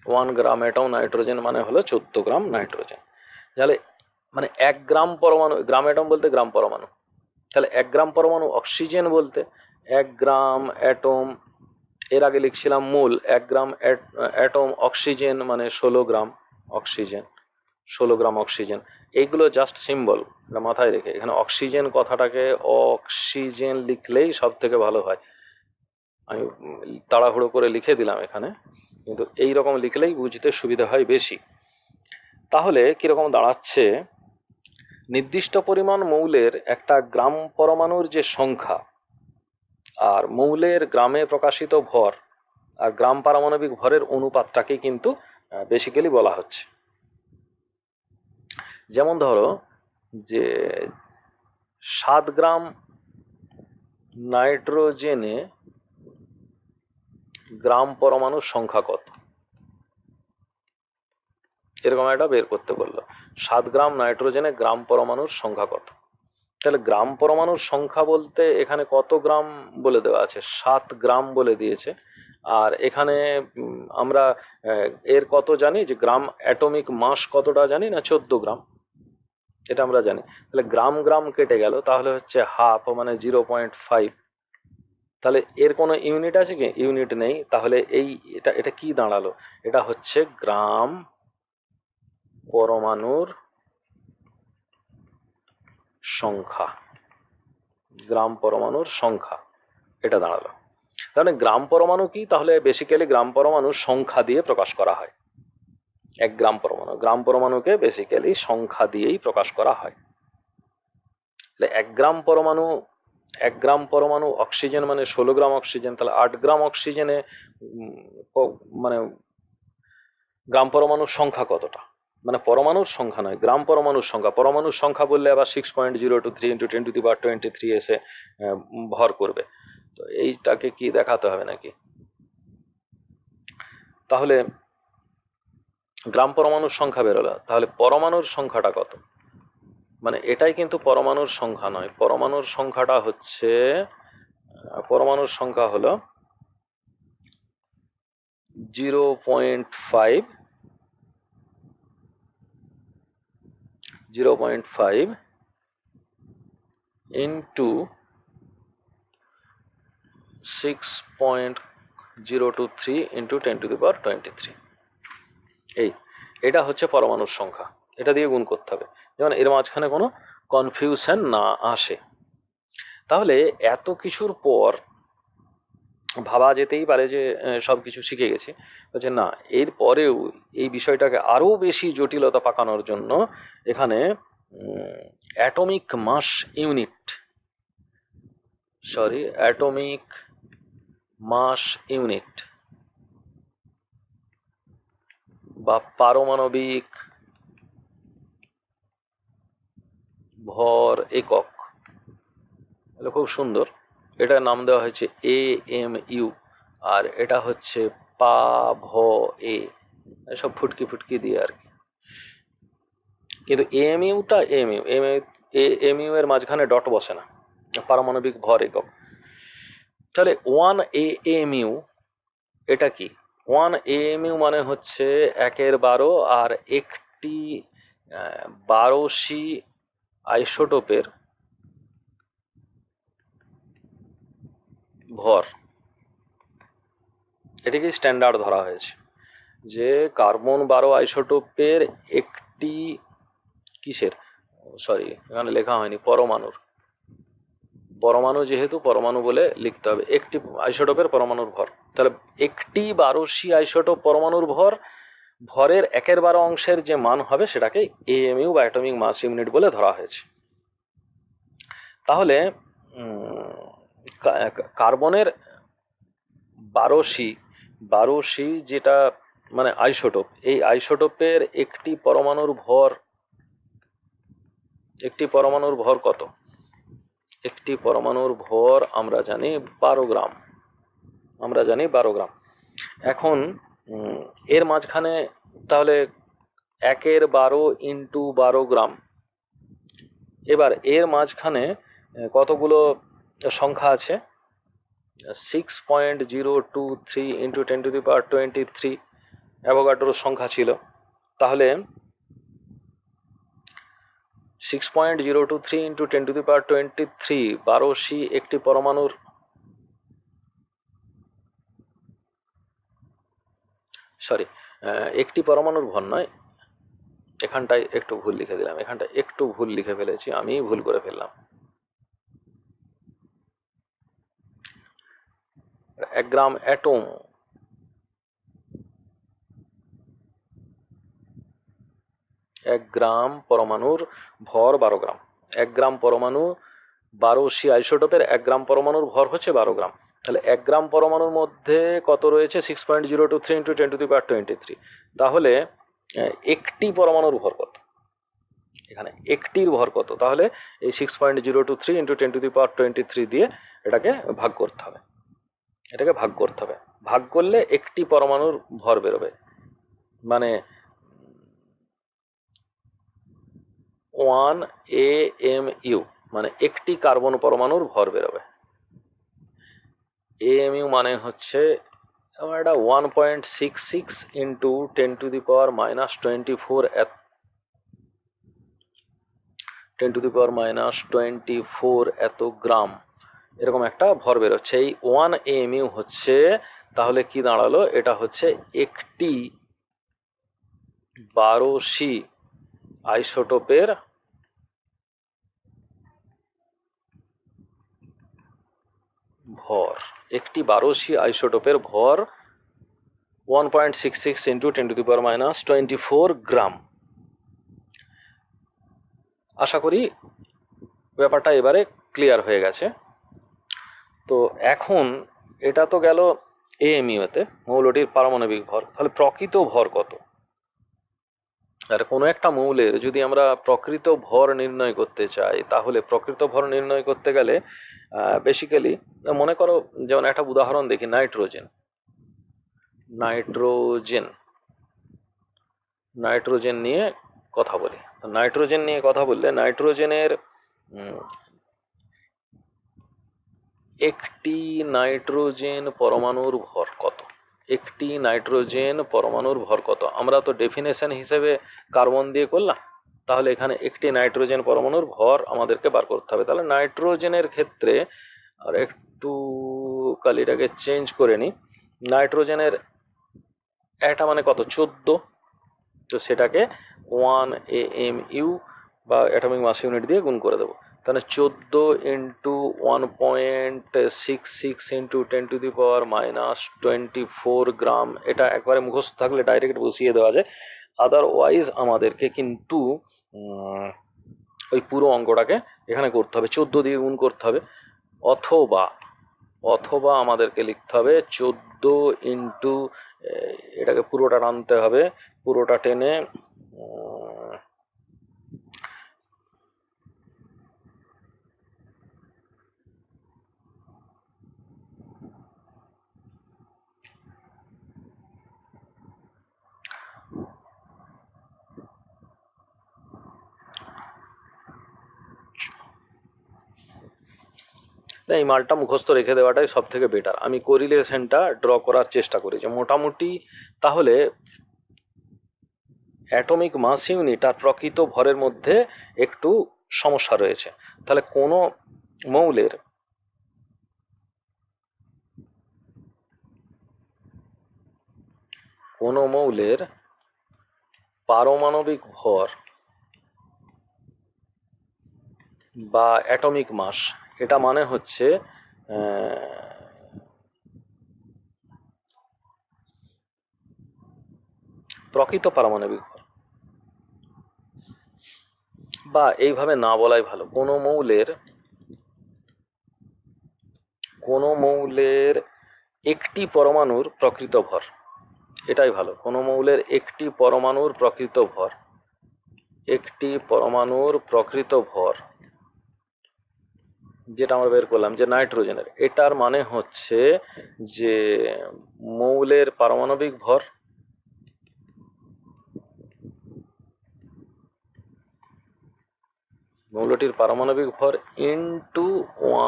1 গ্রাম অ্যাটম নাইট্রোজেন মানে হলো 14 গ্রাম নাইট্রোজেন। তাহলে মানে 1 গ্রাম পরমাণু, গ্রাম অ্যাটম বলতে গ্রাম পরমাণু, তাহলে 1 গ্রাম পরমাণু অক্সিজেন বলতে 1 গ্রাম অ্যাটম, এর আগে লিখছিলাম মূল, 1 গ্রাম অ্যাটম অক্সিজেন মানে 16 গ্রাম অক্সিজেন, 16 গ্রাম অক্সিজেন। এইগুলো জাস্ট সিম্বল, মাথায় রেখে এখানে অক্সিজেন কথাটাকে অক্সিজেন লিখলেই সব থেকে ভালো হয়। আমি তাড়াহুড়ো করে লিখে দিলাম এখানে, কিন্তু এই রকম লিখলেই বুঝতে সুবিধা হয় বেশি। তাহলে কিরকম দাঁড়াচ্ছে, নির্দিষ্ট পরিমাণ মৌলের একটা গ্রাম পরমাণুর যে সংখ্যা, আর মৌলের গ্রামে প্রকাশিত ভর, আর গ্রাম পারমাণবিক ভরের অনুপাতটাকে কিন্তু বেসিক্যালি বলা হচ্ছে। যেমন ধরো যে 7 গ্রাম নাইট্রোজেনে গ্রাম পরমাণুর সংখ্যা কত, এরকম একটা বের করতে বললো। 7 গ্রাম নাইট্রোজেনে গ্রাম পরমাণুর সংখ্যা কত। তাহলে গ্রাম পরমাণুর সংখ্যা বলতে এখানে কত গ্রাম বলে দেওয়া আছে, 7 গ্রাম বলে দিয়েছে। আর এখানে আমরা এর কত জানি, যে গ্রাম অ্যাটমিক মাস কতটা জানি না, 14 গ্রাম, এটা আমরা জানি। তাহলে গ্রাম গ্রাম কেটে গেল, তাহলে হচ্ছে হাফ, মানে 0.5। তাহলে এর কোনো ইউনিট আছে কি, ইউনিট নেই। তাহলে এটা এটা কি দাঁড়ালো, এটা হচ্ছে গ্রাম পরমাণুর সংখ্যা, গ্রাম পরমাণুর সংখ্যা এটা দাঁড়ালো। তাহলে গ্রাম পরমাণু কি, তাহলে বেসিক্যালি গ্রাম পরমাণু সংখ্যা দিয়ে প্রকাশ করা হয়। 1 গ্রাম পরমাণু, গ্রাম পরমাণুকে বেসিক্যালি সংখ্যা দিয়েই প্রকাশ করা হয়। তাহলে 1 গ্রাম পরমাণু অক্সিজেন মানে 16 গ্রাম অক্সিজেন, তাহলে 8 গ্রাম অক্সিজেনে মানে গ্রাম পরমাণুর সংখ্যা কতটা, মানে পরমাণুর সংখ্যা নয়, গ্রাম পরমাণুর সংখ্যা। পরমাণুর সংখ্যা বললে আবার 6.023 × 10⁻23 এসে ভর করবে, তো এইটাকে কি দেখাতে হবে নাকি। তাহলে গ্রাম পরমাণুর সংখ্যা বেরোলো, তাহলে পরমাণুর সংখ্যাটা কত, মানে এটাই কিন্তু পরমাণুর সংখ্যা নয়। পরমাণুর সংখ্যাটা হচ্ছে, পরমাণুর সংখ্যা হলো 0.5 ইন্টু 6.023 × 10⁻23। এটা হচ্ছে পরমাণুর সংখ্যা, এটা দিয়ে গুণ করতে হবে, যেমন এর মাঝখানে কোনো কনফিউশন না আসে। তাহলে এত কিছুর পর ভাবা যেতেই পারে যে সব কিছু শিখে গেছি, বলছে না, এর পরেও এই বিষয়টাকে আরো বেশি জটিলতা পাকানোর জন্য এখানে atomic mass unit, atomic mass unit বা পারমাণবিক ভর একক, খুব সুন্দর, এটার নাম দেওয়া হয়েছে AMU, আর এটা হচ্ছে পাভ এ, সব ফুটকি ফুটকি দিয়ে আর কি। কিন্তু এএমইউটা এএমইউ এর মাঝখানে ডট বসে না, পারমাণবিক ভর একক। তাহলে 1 AMU এটা কি, 1 AMU মানে হচ্ছে 1/12, আর একটি 12C আইসোটোপের ভর, এটিকে স্ট্যান্ডার্ড ধরা হয়েছে, যে কার্বন 12 আইসোটোপের একটি কিসের, এখানে লেখা হয়নি, পরমাণু যেহেতু পরমাণু বলে লিখতে হবে, একটি আইসোটোপের পরমাণুর ভর। তাহলে একটি 12C আইসোটোপ পরমাণুর ভরের 1/12 অংশের যে মান হবে সেটাকে AMU বা অ্যাটমিক মাস ইউনিট বলে ধরা হয়েছে। তাহলে কার্বনের 12C যেটা মানে আইসোটোপ, এই আইসোটোপের একটি পরমাণুর ভর কত, একটি পরমাণুর ভর আমরা জানি 12 গ্রাম, এখন এর মাঝখানে তাহলে 1/12 × 12 গ্রাম, এবার এর মাঝখানে কতগুলো সংখ্যা আছে, 6.023 × 10⁻23 অ্যাভোগাড্রোর সংখ্যা ছিল। তাহলে 6.023 × 10⁻23 12C একটি পরমাণুর, একটি পরমাণুর ভর নয়, এখানটায় একটু ভুল লিখে দিলাম, এখানটায় একটু ভুল লিখে ফেলেছি, আমি ভুল করে ফেললাম। 1 গ্রাম অ্যাটম, 1 গ্রাম পরমাণুর ভর 12 গ্রাম। 1 গ্রাম পরমাণু 12C আইসোটোপের 1 গ্রাম পরমাণুর ভর হচ্ছে 12 গ্রাম। তাহলে 1 গ্রাম পরমাণুর মধ্যে কত রয়েছে, 6.023 × 10⁻23। তাহলে একটি পরমাণুর ভর কত, এখানে একটির ভর কত, তাহলে এই 6.023 ইন্টু 10⁻23 দিয়ে এটাকে ভাগ করতে হবে, ভাগ করলে একটি পরমাণুর ভর বেরোবে, মানে 1 AMU, মানে একটি কার্বন পরমাণুর ভর বেরোবে। AMU মানে হচ্ছে আমার এটা 1.66 ইন্টু 10⁻24 এত গ্রাম, এরকম একটা ভর বেরোচ্ছে। এই 1 AMU হচ্ছে, তাহলে কি দাঁড়ালো, এটা হচ্ছে একটি 12C আইসোটোপের ভর, একটি 12C আইসোটোপের ভর 1.66 ইন্টু 10⁻24 গ্রাম। আশা করি ব্যাপারটা এবারে ক্লিয়ার হয়ে গেছে। তো এখন এটা তো গেল AMU-তে, মৌলটির পারমাণবিক ভর। তাহলে প্রকৃত ভর কত? আর কোনো একটা মৌলের যদি আমরা প্রকৃত ভর নির্ণয় করতে চাই, তাহলে প্রকৃত ভর নির্ণয় করতে গেলে বেসিক্যালি মনে করো, যেমন একটা উদাহরণ দেখি, নাইট্রোজেন নিয়ে কথা বলি। নাইট্রোজেন নিয়ে কথা বললে নাইট্রোজেনের একটি নাইট্রোজেন পরমাণুর ভর কত? একটি নাইট্রোজেন পরমাণুর ভর কত? আমরা তো ডেফিনেশন হিসেবে কার্বন দিয়ে করলাম, তাহলে এখানে একটি নাইট্রোজেন পরমাণুর ভর আমাদেরকে বার করতে হবে। তাহলে নাইট্রোজেনের ক্ষেত্রে আর একটু কালিটাকে চেঞ্জ করে নিই। নাইট্রোজেনের এটা মানে কত? 14। তো সেটাকে 1 AMU বা অ্যাটমিক মাস ইউনিট দিয়ে গুণ করে দেবো। তাহলে 14 ইন্টু 1.66 ইন্টু 10⁻24 গ্রাম। এটা একবারে মুখস্থ থাকলে ডাইরেক্ট বসিয়ে দেওয়া যায়, আদারওয়াইজ আমাদেরকে কিন্তু ওই পুরো অঙ্কটাকে এখানে করতে হবে, 14 দিয়ে গুণ করতে হবে, অথবা আমাদেরকে লিখতে হবে 14 ইন্টু, এটাকে পুরোটা টানতে হবে, পুরোটা টেনে এই মালটা মুখস্থ রেখে দেওয়াটাই সব থেকে বেটার। আমি কোরিলেশনটা ড্র করার চেষ্টা করেছি মোটামুটি। তাহলে অ্যাটমিক মাস ইউনিট আর প্রকৃত ভরের মধ্যে একটু সমস্যা রয়েছে। তাহলে কোনো মৌলের পারমাণবিক ভর বা অ্যাটমিক মাস, এটা মানে হচ্ছে প্রকৃত পারমাণবিক ভর, বা এইভাবে না বলাই ভালো, কোনো মৌলের একটি পরমাণুর প্রকৃত ভর, এটাই ভালো। কোনো মৌলের একটি পরমাণুর প্রকৃত ভর যেটা আমরা বের করলাম যে নাইট্রোজেনের, এটার মানে হচ্ছে যে মৌলের পারমাণবিক ভর মৌলটির পারমাণবিক ভর into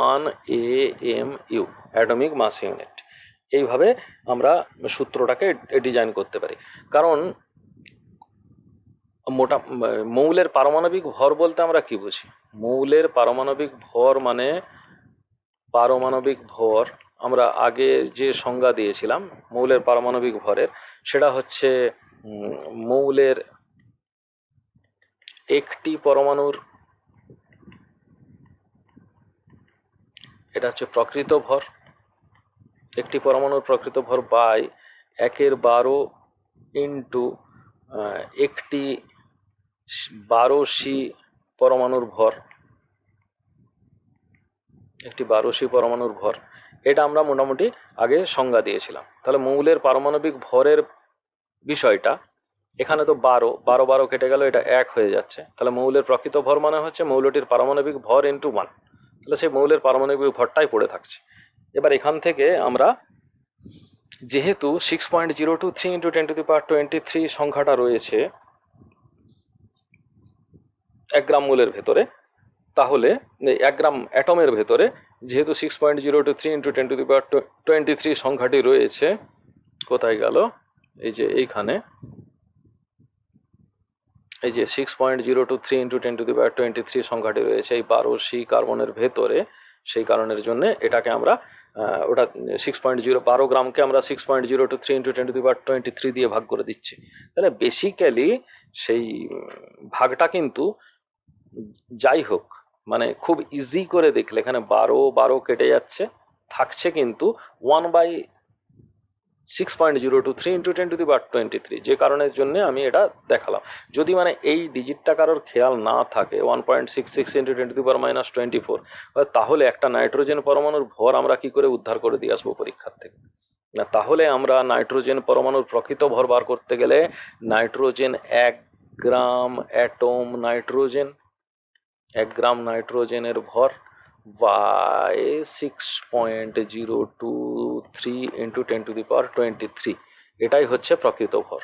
1 AMU, atomic mass unit. এইভাবে আমরা সূত্রটাকে ডিজাইন করতে পারি। কারণ মৌলের পারমাণবিক ভর বলতে আমরা কি বুঝি? মৌলের পারমাণবিক ভর মানে আমরা আগে যে সংজ্ঞা দিয়েছিলাম মৌলের পারমাণবিক ভরের, সেটা হচ্ছে মৌলের একটি পরমাণুর, এটা হচ্ছে প্রকৃত ভর, একটি পরমাণুর প্রকৃত ভর বাই 1/12 ইন্টু একটি 12C পরমাণুর ভর, এটা আমরা মোটামুটি আগে সংজ্ঞা দিয়েছিলাম। তাহলে মৌলের পারমাণবিক ভরের বিষয়টা এখানে তো 12, 12 12 কেটে গেল, এটা 1 হয়ে যাচ্ছে। তাহলে মৌলের প্রকৃত ভর মানে হচ্ছে মৌলটির পারমাণবিক ভর ইন্টু 1। তাহলে সেই মৌলের পারমাণবিক ভরটাই পড়ে থাকছে। এবার এখান থেকে আমরা যেহেতু 6.023 ইন্টু 10⁻23 সংখ্যাটা রয়েছে 1 গ্রাম মোলের ভেতরে, তাহলে 1 গ্রাম অ্যাটমের ভেতরে যেহেতু 6.023 ইন্টু 10⁻23 সংখ্যাটি রয়েছে, কোথায় গেল, এই যে এইখানে, এই যে 6.023 ইন্টু 10⁻23 সংখ্যাটি রয়েছে এই 12C কার্বনের ভেতরে। সেই কারণের জন্য এটাকে আমরা ওটা 6.0 গ্রামকে আমরা 6.023 ইন্টু 10⁻23 দিয়ে ভাগ করে দিচ্ছি। তাহলে বেসিক্যালি সেই ভাগটা কিন্তু যাই হোক, মানে খুব ইজি করে দেখলে এখানে 12 12 কেটে যাচ্ছে, থাকছে কিন্তু 1/6.023 ইন্টু 10⁻23, যে কারণের জন্য আমি এটা দেখালাম। যদি মানে এই ডিজিটটা কারোর খেয়াল না থাকে 1.66 ইন্টু 10⁻24, তাহলে একটা নাইট্রোজেন পরমাণুর ভর আমরা কি করে উদ্ধার করে দিয়ে আসবো পরীক্ষার থেকে? না, তাহলে আমরা নাইট্রোজেন পরমাণুর প্রকৃত ভর বার করতে গেলে নাইট্রোজেন 1 গ্রাম অ্যাটম নাইট্রোজেন, 1 গ্রাম নাইট্রোজেনের ভর বাই 6.023 ইন্টু 10⁻23, এটাই হচ্ছে প্রকৃত ভর।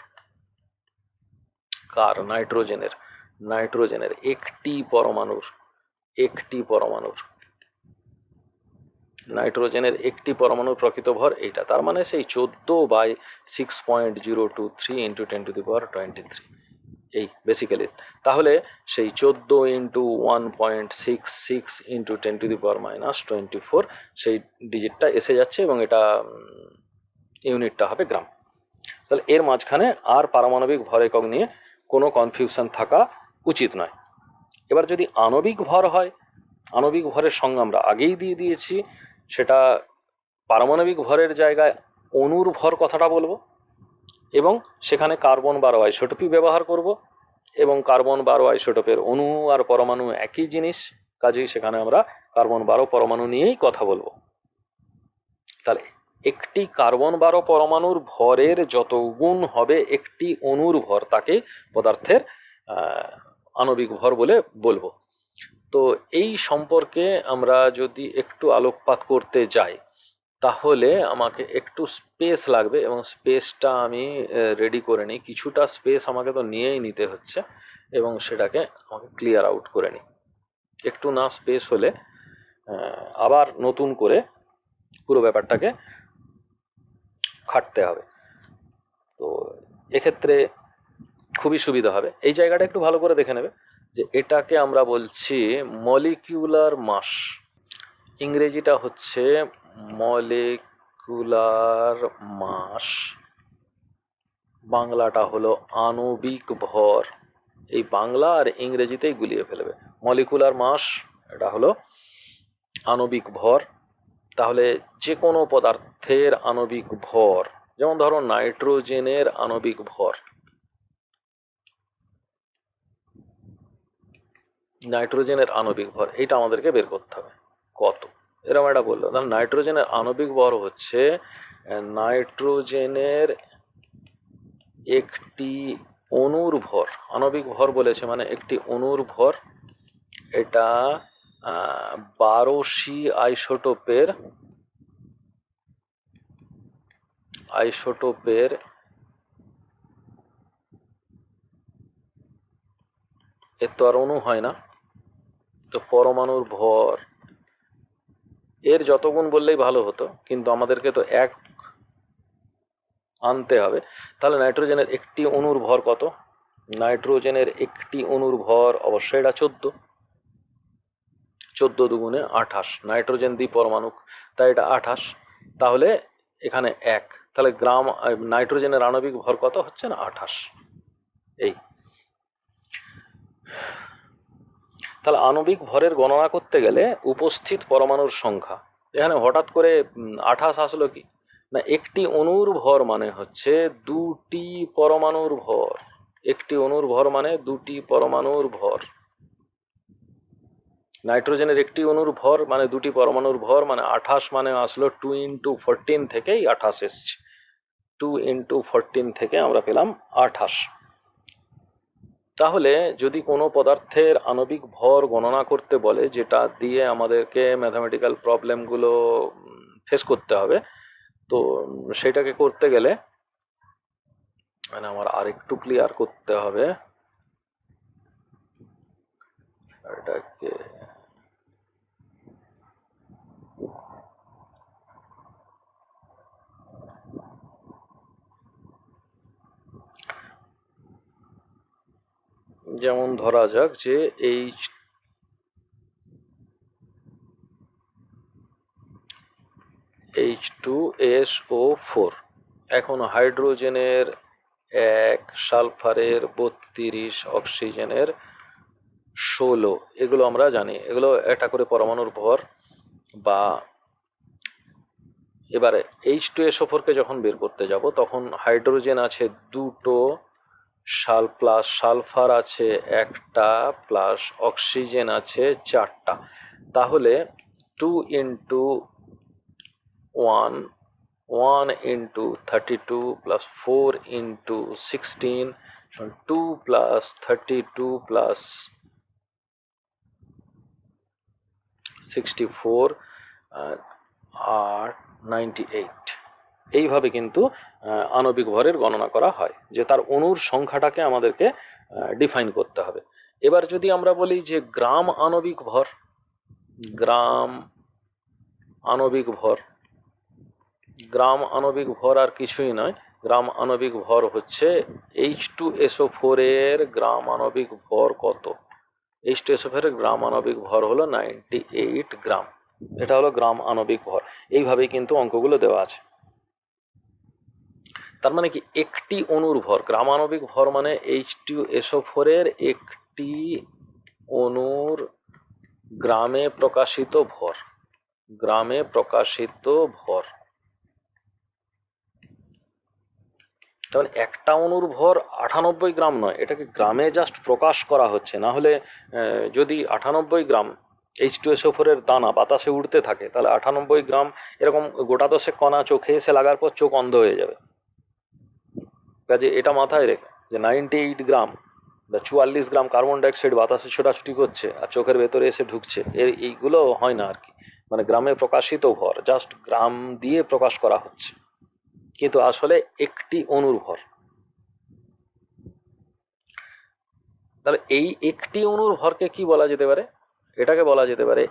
কার? নাইট্রোজেনের। নাইট্রোজেনের একটি পরমাণুর নাইট্রোজেনের একটি পরমাণুর প্রকৃত ভর এইটা। তার মানে সেই 14/6.023 ইন্টু 10⁻23, এই বেসিক্যালি। তাহলে সেই 14 ইন্টু 1.66 ইন্টু 10⁻24 সেই ডিজিটটা এসে যাচ্ছে, এবং এটা ইউনিটটা হবে গ্রাম। তাহলে এর মাঝখানে আর পারমাণবিক ভর একক নিয়ে কোনো কনফিউশন থাকা উচিত নয়। এবার যদি আণবিক ভর হয়, আণবিক ভরের সঙ্গে আমরা আগেই দিয়ে দিয়েছি, সেটা পারমাণবিক ভরের জায়গায় অণুর ভর কথাটা বলবো, এবং সেখানে কার্বন 12 আইসোটোপই ব্যবহার করব, এবং কার্বন 12 আইসোটোপের অণু আর পরমাণু একই জিনিস, কাজেই সেখানে আমরা কার্বন 12 পরমাণু নিয়েই কথা বলবো। তাহলে একটি কার্বন 12 পরমাণুর ভরের যত গুণ হবে একটি অণুর ভর, তাকে পদার্থের আণবিক ভর বলে বলবো। তো এই সম্পর্কে আমরা যদি একটু আলোকপাত করতে যাই, তাহলে আমাকে একটু স্পেস লাগবে, এবং স্পেসটা আমি রেডি করে নিই। কিছুটা স্পেস আমাকে তো নিয়েই নিতে হচ্ছে, এবং সেটাকে আমাকে ক্লিয়ার আউট করে নিই। একটু না স্পেস হলে আবার নতুন করে পুরো ব্যাপারটাকে খাটতে হবে। তো এক্ষেত্রে খুবই সুবিধা হবে। এই জায়গাটা একটু ভালো করে দেখে নেবে যে এটাকে আমরা বলছি মলিকিউলার মাস, ইংরেজিটা হচ্ছে মলিকুলার মাস, বাংলাটা হলো আণবিক ভর। এই বাংলা আর ইংরেজিতেই গুলিয়ে ফেলবে। মলিকুলার মাস, এটা হলো আণবিক ভর। তাহলে যে কোনো পদার্থের আণবিক ভর, যেমন ধরো নাইট্রোজেনের আণবিক ভর, নাইট্রোজেনের আণবিক ভর এইটা আমাদেরকে বের করতে হবে কত, এরকম একটা বললো। তাহলে নাইট্রোজেনের আণবিক ভর হচ্ছে নাইট্রোজেনের একটি অণুর ভর, আণবিক ভর বলেছে মানে একটি অণুর ভর, এটা 12C আইসোটোপের এর তো আর অণু হয় না, তো পরমাণুর ভর এর যত গুণ বললেই ভালো হতো, কিন্তু আমাদেরকে তো এক আনতে হবে। তাহলে নাইট্রোজেনের একটি অণুর ভর কত? নাইট্রোজেনের একটি অণুর ভর অবশ্যই এটা 14, 14 দুগুণে 28, নাইট্রোজেন দ্বিপরমাণু, তাই এটা 28। তাহলে এখানে 1, তাহলে গ্রাম নাইট্রোজেনের আণবিক ভর কত হচ্ছে না 28। এই তাহলে আণবিক ভরের গণনা করতে গেলে উপস্থিত পরমাণুর সংখ্যা, এখানে হঠাৎ করে 28 আসলো কি না, একটি অণুর ভর মানে হচ্ছে দুটি পরমাণুর ভর, একটি অণুর ভর মানে দুটি পরমাণুর ভর। নাইট্রোজেনের একটি অণুর ভর মানে দুটি পরমাণুর ভর, মানে 28 মানে আসলো 2 ইন্টু 14 থেকেই 28 এসছে, 2 ইন্টু 14 থেকে আমরা পেলাম 28। তাহলে যদি কোনো পদার্থের আণবিক ভর গণনা করতে বলে, যেটা দিয়ে আমাদেরকে ম্যাথামেটিক্যাল প্রবলেমগুলো ফেস করতে হবে, তো সেটাকে করতে গেলে মানে আমার আরেকটু ক্লিয়ার করতে হবে এটাকে। যেমন ধরা যাক যে H2SO4, এখন হাইড্রোজেনের 1, সালফারের 32, অক্সিজেনের 16, এগুলো আমরা জানি, এগুলো একটা করে পরমাণুর ভর। বা এবারে H2SO4 কে যখন বের করতে যাব, তখন হাইড্রোজেন আছে 2টো, প্লাস সালফার আছে 1টা, প্লাস অক্সিজেন আছে 4টা। তাহলে 2 into 1, 1 into 32 plus 4 into 16, 2 plus 32 plus 64 আর 98। এইভাবে কিন্তু আণবিক ভরের গণনা করা হয়, যে তার অণুর সংখ্যাটাকে আমাদেরকে ডিফাইন করতে হবে। এবার যদি আমরা বলি যে গ্রাম আণবিক ভর, গ্রাম আণবিক ভর, গ্রাম আণবিক ভর আর কিছুই নয়, গ্রাম আণবিক ভর হচ্ছে H2SO4 এর গ্রাম আণবিক ভর কত। H2SO4 এর গ্রাম আণবিক ভর হলো 98 গ্রাম। এটা হলো গ্রাম আণবিক ভর। এইভাবেই কিন্তু অঙ্কগুলো দেওয়া আছে। তার মানে কি, একটি অণুর ভর, গ্রাম আণবিক ভর মানে H2SO4 এর একটি অণুর গ্রামে প্রকাশিত ভর, গ্রামে প্রকাশিত ভর। তাহলে একটা অণুর ভর 98 গ্রাম নয়, এটাকে গ্রামে জাস্ট প্রকাশ করা হচ্ছে। না হলে যদি 98 গ্রাম H2SO4 এর দানা বাতাসে উড়তে থাকে, তাহলে 98 গ্রাম এরকম গোটা দশেক কণা চোখে এসে লাগার পর চোখ অন্ধ হয়ে যাবে। কাজে এটা মাথায় রেখে যে 98 গ্রাম বা 44 গ্রাম কার্বন ডাইঅক্সাইড বাতাসে ছোটাছুটি করছে আর চোখের ভেতরে এসে ঢুকছে, এইগুলো হয় না আর কি। মানে গ্রামে প্রকাশিত ভর জাস্ট গ্রাম দিয়ে প্রকাশ করা হচ্ছে, কিন্তু আসলে একটি অণুর ভর। তাহলে এই একটি অণুর ভরকে কি বলা যেতে পারে? এটাকে বলা যেতে পারে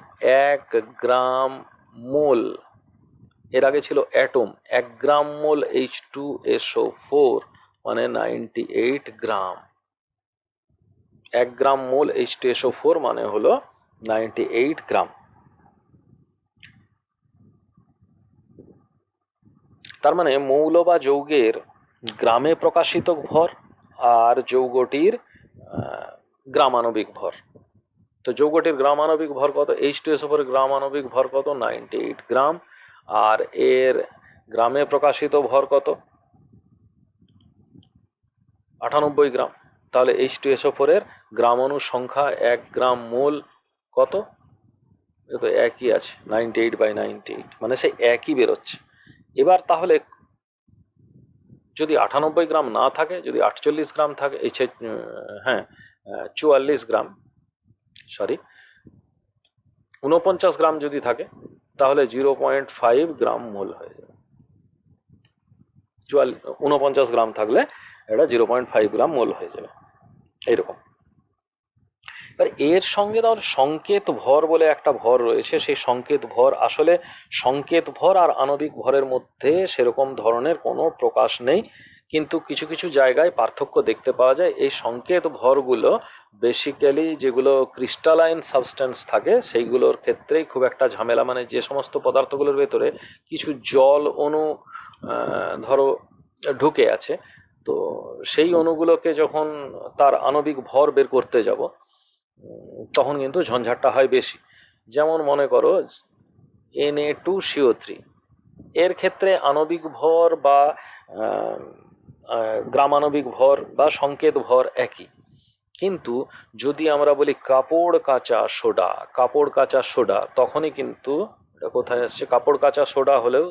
1 গ্রাম মোল। এর আগে ছিল অ্যাটম। 1 গ্রাম মোল H2SO4 মানে 98 গ্রাম। 1 গ্রাম মোল H2SO4 মানে হলো 98 গ্রাম। তার মানে মৌল বা যৌগের গ্রামে প্রকাশিত ভর আর যৌগটির গ্রামাণবিক ভর। তো যৌগটির গ্রামাণবিক ভর কত? H2SO4 এর গ্রামাণবিক ভর কত? 98 গ্রাম। আর এর গ্রামে প্রকাশিত ভর কত? 98 গ্রাম। তাহলে H2SO4 এর গ্রাম অণু সংখ্যা 1 গ্রাম মোল কত? এ তো একই আছে, 98/98, মানে সেই একই বেরোচ্ছে। এবার তাহলে যদি 98 গ্রাম না থাকে, যদি 48 গ্রাম থাকে, হ্যাঁ 44 গ্রাম, সরি 49 গ্রাম যদি থাকে, তাহলে 0.5 গ্রাম মোল হয়ে যাবে। 49 গ্রাম থাকলে এটা 0.5 গ্রাম মোল হয়ে যাবে, এইরকম। এবার এর সঙ্গে তাহলে সংকেত ভর বলে একটা ভর রয়েছে। সেই সংকেত ভর, আসলে সংকেত ভর আর আণবিক ভরের মধ্যে সেরকম ধরনের কোনো প্রকাশ নেই, কিন্তু কিছু কিছু জায়গায় পার্থক্য দেখতে পাওয়া যায়। এই সংকেত ভরগুলো বেসিক্যালি যেগুলো ক্রিস্টালাইন সাবস্টেন্স থাকে সেইগুলোর ক্ষেত্রেই খুব একটা ঝামেলা। মানে যে সমস্ত পদার্থগুলোর ভেতরে কিছু জল অণু ধরো ঢুকে আছে, তো সেই অণুগুলোকে যখন তার আণবিক ভর বের করতে যাব, তখন কিন্তু ঝঞ্ঝাটটা হয় বেশি। যেমন মনে করো Na2CO3, এর ক্ষেত্রে আণবিক ভর বা গ্রামাণবিক ভর বা সংকেত ভর একই। কিন্তু যদি আমরা বলি কাপড় কাচা সোডা, কাপড় কাচা সোডা, তখনই কিন্তু এটা কোথায় আসছে? কাপড় কাচা সোডা হলেও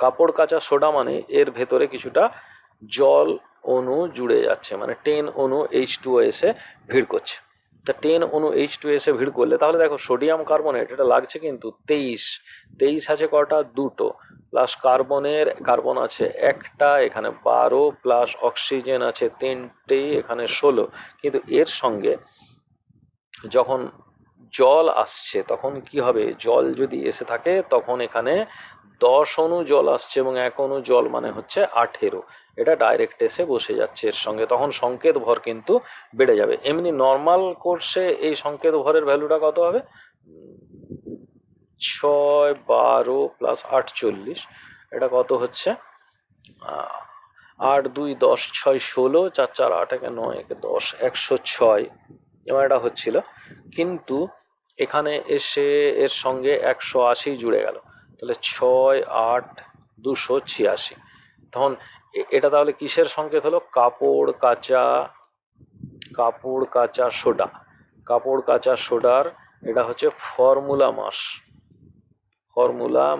কাপড় কাচা সোডা মানে এর ভেতরে কিছুটা জল অণু জুড়ে যাচ্ছে, মানে 10 অণু H2O এসে ভিড় করছে। তা 10 অণু H2O এসে ভিড় করলে তাহলে দেখো সোডিয়াম কার্বনেট এটা লাগছে কিন্তু 23 আছে কটা, দুটো, প্লাস কার্বন আছে একটা, এখানে 12, প্লাস অক্সিজেন আছে 3টে, এখানে 16। কিন্তু এর সঙ্গে যখন জল আসছে তখন কি হবে, জল যদি এসে থাকে তখন এখানে 10 অণু জল আসছে এবং 1 অণু জল মানে হচ্ছে 18। এটা ডাইরেক্ট এসে বসে যাচ্ছে এর সঙ্গে, তখন সংকেত ভর কিন্তু বেড়ে যাবে। এমনি নর্মাল কোর্সে এই সংকেত ভরের ভ্যালুটা কত হবে, 6, 12 প্লাস 48, এটা কত হচ্ছে 8, 2, 10, 6, 16, 4, 4, 8, 1, 9, 1, 10, 106 এবার এটা হচ্ছিল। কিন্তু এখানে এসে এর সঙ্গে 180 জুড়ে গেল, তাহলে 6, 8, 286। তখন এটা তাহলে কিসের সংকেত হলো, কাপড় কাচা সোডা, কাপড় কাচা সোডার এটা হচ্ছে ফর্মুলা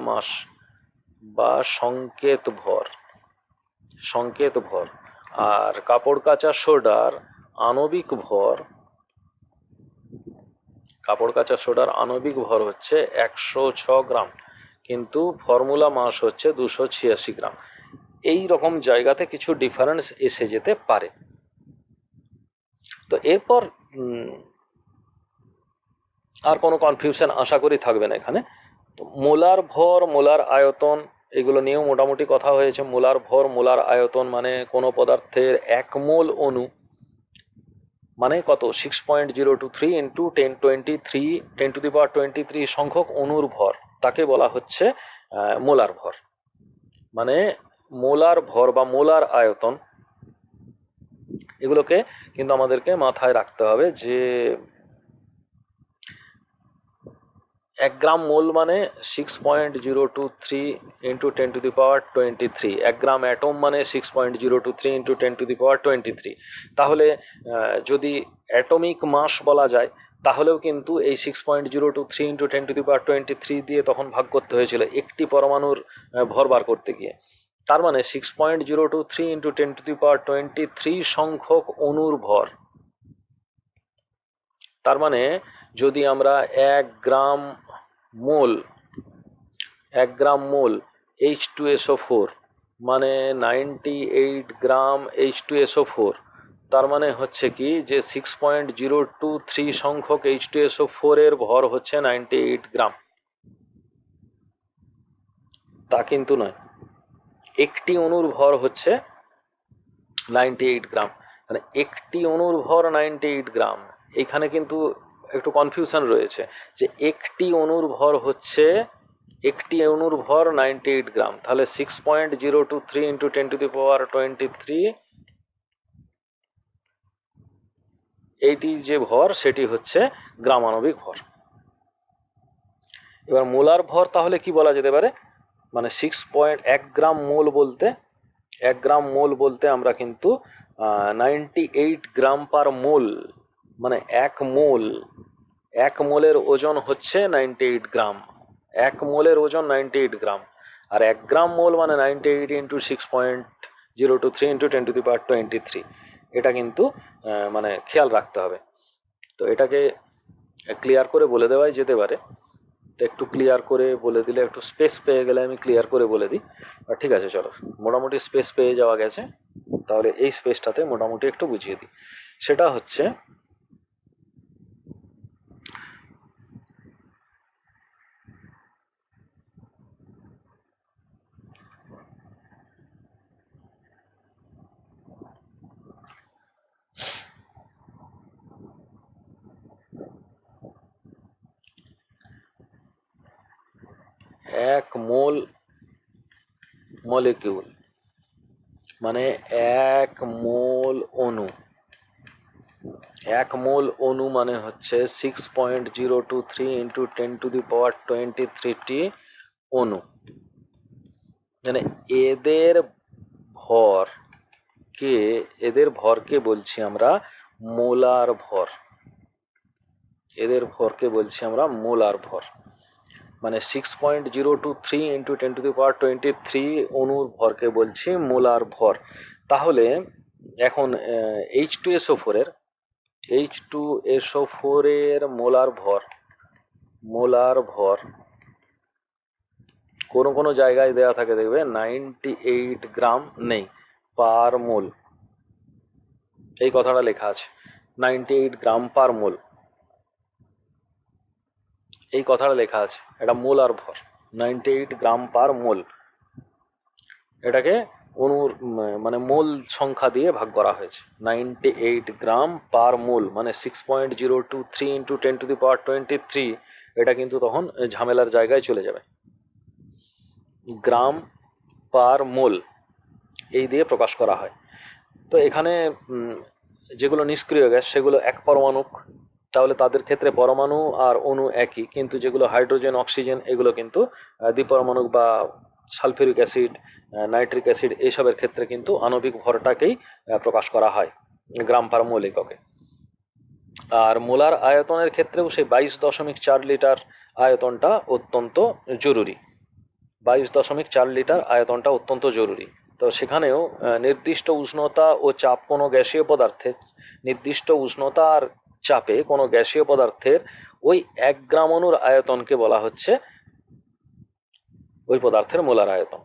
মাস বা সংকেত ভর। আর কাপড় কাচা সোডার আণবিক ভর হচ্ছে 106 গ্রাম, কিন্তু ফর্মুলা মাস হচ্ছে 286 গ্রাম। এই রকম জায়গাতে কিছু ডিফারেন্স এসে যেতে পারে। তো এরপর আর কোনো কনফিউশন আশা করি থাকবে না এখানে। তো মোলার ভর, মোলার আয়তন, এগুলো নিয়েও মোটামুটি কথা হয়েছে। মোলার ভর, মোলার আয়তন মানে কোনো পদার্থের 1 মোল অণু মানে কত, 6.023 ইন্টু 1023 সংখ্যক অণুর ভর, তাকে বলা হচ্ছে মোলার ভর। মানে মোলার ভর বা মোলার আয়তন, এগুলোকে কিন্তু আমাদেরকে মাথায় রাখতে হবে যে 1 গ্রাম মোল মানে 6.023 ইন্টু 1023। 1 গ্রাম অ্যাটম মানে 6.023 ইন্টু 1023। তাহলে যদি অ্যাটমিক মাস বলা যায় তাহলেও কিন্তু এই 6.023 ইন্টু 1023 দিয়ে তখন ভাগ করতে হয়েছিল একটি পরমাণুর ভর বার করতে গিয়ে। তার মানে 6.023 ইন্টু 1023 সংখ্যক অণুর ভর। তার মানে যদি আমরা 1 গ্রাম মোল H2SO4 মানে 98 গ্রাম H2SO4, তার মানে হচ্ছে কি যে 6.023 সংখ্যক H2SO4 এর ভর হচ্ছে 98 গ্রাম। তা কিন্তু নয়, একটি অণুর ভর হচ্ছে 98 গ্রাম, মানে একটি অণুর ভর 98 গ্রাম। এখানে কিন্তু একটু কনফিউশন রয়েছে যে একটি অণুর ভর 98 গ্রাম, তাহলে 6.023 ইন্টু 1023 এইটি যে ভর সেটি হচ্ছে গ্রামাণবিক ভর। এবার মোলার ভর তাহলে কি বলা যেতে পারে, মানে 1 গ্রাম মোল বলতে আমরা কিন্তু 98 গ্রাম পার মোল, মানে এক মোলের ওজন হচ্ছে 98 গ্রাম, 1 মোলের ওজন 98 গ্রাম। আর 1 গ্রাম মোল মানে 98 ইন্টু 6.023 ইন্টু 1023। এটা কিন্তু মানে খেয়াল রাখতে হবে। তো এটাকে ক্লিয়ার করে বলে দেওয়াই যেতে পারে। তো একটু ক্লিয়ার করে বলে দিলে, একটু স্পেস পেয়ে গেলে আমি ক্লিয়ার করে বলে দিই। আর ঠিক আছে, চলো, মোটামুটি স্পেস পেয়ে যাওয়া গেছে, তাহলে এই স্পেসটাতে মোটামুটি একটু বুঝিয়ে দিই। সেটা হচ্ছে 1 মোল মলিকিউল মানে 1 মোল অণু। 1 মোল অণু মানে হচ্ছে 6.023 ইন্টু 1023টি অণু। মানে এদের ভরকে বলছি আমরা মোলার ভর। মানে 6.023 ইন্টু 10⁻23 অণুর ভরকে বলছি মোলার ভর। তাহলে এখন H2SO4 এর H2SO4 এর মোলার ভর কোনো জায়গায় দেওয়া থাকে দেখবে 98 গ্রাম নেই পার মোল, এই কথাটা লেখা আছে 98 গ্রাম পার মোল, এই কথাটা লেখা আছে। এটা মোলার ভর 98 গ্রাম পার মোল, এটাকে অণুর মানে মোল সংখ্যা দিয়ে ভাগ করা হয়েছে। 98 গ্রাম পার মোল মানে 6.023 ইন্টু 10⁻23, এটা কিন্তু তখন ঝামেলার জায়গায় চলে যাবে। গ্রাম পার মোল এই দিয়ে প্রকাশ করা হয়। তো এখানে যেগুলো নিষ্ক্রিয় গ্যাস সেগুলো এক পরমাণুক, তাহলে তাদের ক্ষেত্রে পরমাণু আর অণু একই, কিন্তু যেগুলো হাইড্রোজেন অক্সিজেন এগুলো কিন্তু দ্বিপরমাণুক বা সালফিউরিক অ্যাসিড নাইট্রিক অ্যাসিড এইসবের ক্ষেত্রে কিন্তু আণবিক ভরটাকেই প্রকাশ করা হয় গ্রাম পার মোল এককে। আর মোলার আয়তনের ক্ষেত্রেও সেই 22.4 লিটার আয়তনটা অত্যন্ত জরুরি। 22.4 লিটার আয়তনটা অত্যন্ত জরুরি। তো সেখানেও নির্দিষ্ট উষ্ণতা ও চাপ কোনো গ্যাসীয় পদার্থের, নির্দিষ্ট উষ্ণতা আর চাপে কোনো গ্যাসীয় পদার্থের ওই 1 গ্রাম অণুর আয়তনকে বলা হচ্ছে ওই পদার্থের মোলার আয়তন।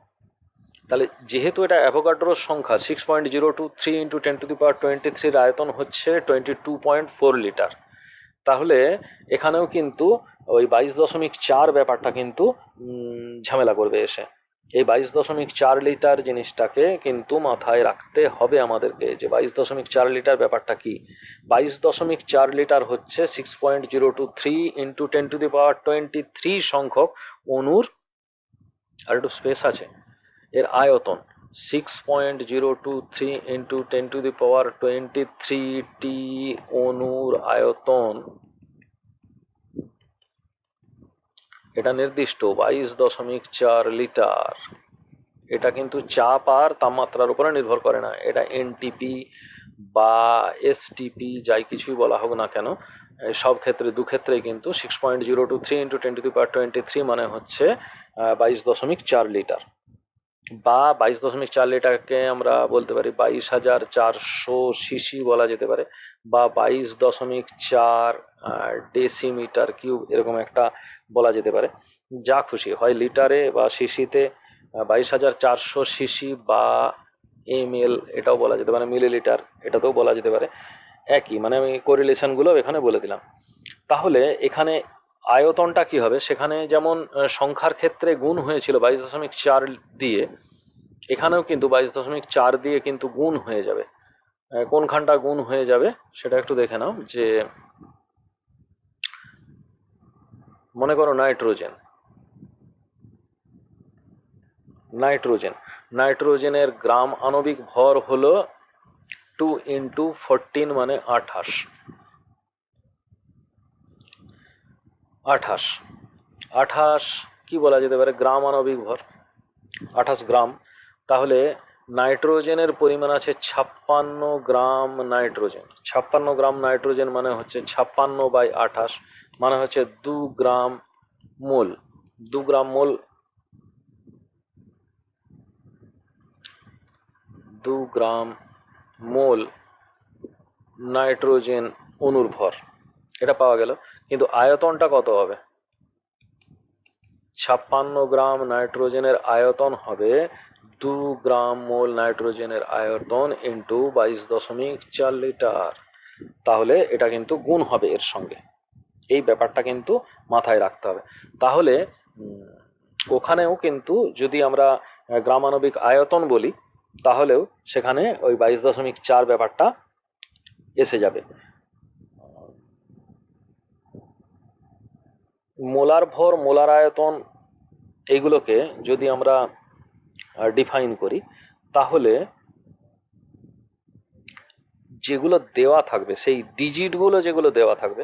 তাহলে যেহেতু এটা অ্যাভোগাড্রোর সংখ্যা 6.023 ইন্টু 10⁻23 আয়তন হচ্ছে 22.4 লিটার, তাহলে এখানেও কিন্তু ওই 22.4 ব্যাপারটা কিন্তু ঝামেলা করবে এসে। এই 22.4 লিটার জিনিসটাকে কিন্তু মাথায় রাখতে হবে আমাদেরকে, যে 22.4 লিটার ব্যাপারটা কি। 22.4 লিটার হচ্ছে 6.023 ইন্টু 10⁻23 সংখ্যক অণুর, আর একটু স্পেস আছে, এর আয়তন 6.023 ইন্টু 10⁻23টি অণুর আয়তন, এটা নির্দিষ্ট 22.4 লিটার। এটা কিন্তু চাপ আর তাপমাত্রার উপরে নির্ভর করে না, এটা এনটিপি বা এসটিপি যাই কিছুই বলা হোক না কেন, সব ক্ষেত্রে দুক্ষেত্রেই কিন্তু 6.023 ইন্টু 10⁻23 মানে হচ্ছে 22.4 লিটার, বা 22.4 লিটারকে আমরা বলতে পারি 22,400 সিসি বলা যেতে পারে, বা 22.4 ডেসিমিটার কিউব এরকম একটা বলা যেতে পারে, যা খুশি হয় লিটারে বা সিসিতে। 22,400 সিসি বা এমএল এটাও বলা যেতে পারে, মিলিলিটার এটাতেও বলা যেতে পারে, একই, মানে আমি কোরিলেশনগুলো এখানে বলে দিলাম। তাহলে এখানে আয়তনটা কি হবে, সেখানে যেমন সংখ্যার ক্ষেত্রে গুণ হয়েছিল 22.4 দিয়ে, এখানেও কিন্তু 22.4 দিয়ে কিন্তু গুণ হয়ে যাবে। কোনখানটা গুণ হয়ে যাবে সেটা একটু দেখে নাও। যে মনে করো নাইট্রোজেনের গ্রাম আণবিক ভর হলো 2 ইন্টু 14 মানে 28 কি বলা যেতে পারে গ্রাম আণবিক ভর 28 গ্রাম। তাহলে নাইট্রোজেনের পরিমাণ আছে 56 গ্রাম নাইট্রোজেন। 56 গ্রাম নাইট্রোজেন মানে হচ্ছে 56/28 মানে হচ্ছে 2 গ্রাম মোল। 2 গ্রাম মোল 2 গ্রাম মোল নাইট্রোজেন অণুর ভর, এটা পাওয়া গেল। কিন্তু আয়তনটা কত হবে? 56 গ্রাম নাইট্রোজেনের আয়তন হবে 2 গ্রাম মোল নাইট্রোজেনের আয়তন ইন্টু 22.4 লিটার। তাহলে এটা কিন্তু গুণ হবে এর সঙ্গে, এই ব্যাপারটা কিন্তু মাথায় রাখতে হবে। তাহলে ওখানেও কিন্তু যদি আমরা গ্রামাণবিক আয়তন বলি তাহলেও সেখানে ওই 22.4 ব্যাপারটা এসে যাবে। মোলার ভর, মোলার আয়তন এইগুলোকে যদি আমরা ডিফাইন করি তাহলে যেগুলো দেওয়া থাকবে, সেই ডিজিটগুলো যেগুলো দেওয়া থাকবে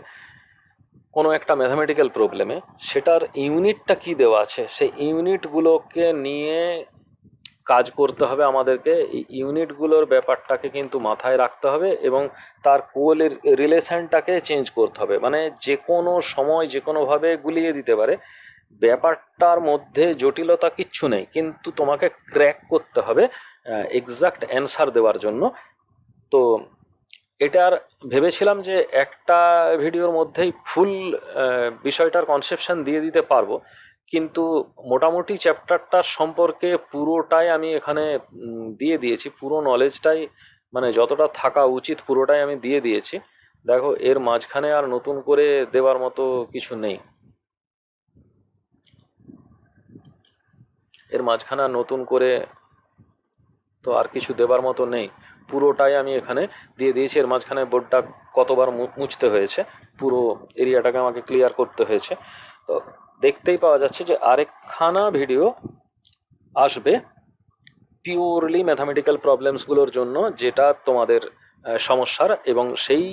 কোনো একটা ম্যাথামেটিক্যাল প্রবলেমে, সেটার ইউনিটটা কি দেওয়া আছে সেই ইউনিটগুলোকে নিয়ে কাজ করতে হবে আমাদেরকে। এই ইউনিটগুলোর ব্যাপারটাকে কিন্তু মাথায় রাখতে হবে এবং তার কোলের রিলেশনটাকে চেঞ্জ করতে হবে। মানে যে কোনো সময় যে কোনোভাবে গুলিয়ে দিতে পারে ব্যাপারটার মধ্যে জটিলতা কিচ্ছু নেই, কিন্তু তোমাকে ক্র্যাক করতে হবে এক্সাক্ট অ্যান্সার দেওয়ার জন্য। তো এটার ভেবেছিলাম যে একটা ভিডিওর মধ্যেই ফুল বিষয়টার কনসেপশন দিয়ে দিতে পারবো, কিন্তু মোটামুটি চ্যাপ্টারটা সম্পর্কে পুরোটাই আমি এখানে দিয়ে দিয়েছি, পুরো নলেজটাই মানে যতটা থাকা উচিত পুরোটাই আমি দিয়ে দিয়েছি। দেখো এর মাঝখানে আর নতুন করে দেওয়ার মতো কিছু নেই, এর মাঝখানে আর নতুন করে তো আর কিছু দেবার মতো নেই, পুরোটাই আমি এখানে দিয়ে দিয়েছি। এর মাঝখানে বোর্ডটা কতবার মুছতে হয়েছে, পুরো এরিয়াটাকে আমাকে ক্লিয়ার করতে হয়েছে। তো দেখতেই পাওয়া যাচ্ছে যে আরেকখানা ভিডিও আসবে পিওরলি ম্যাথামেটিক্যাল প্রবলেমসগুলোর জন্য, যেটা তোমাদের সমস্যার, এবং সেই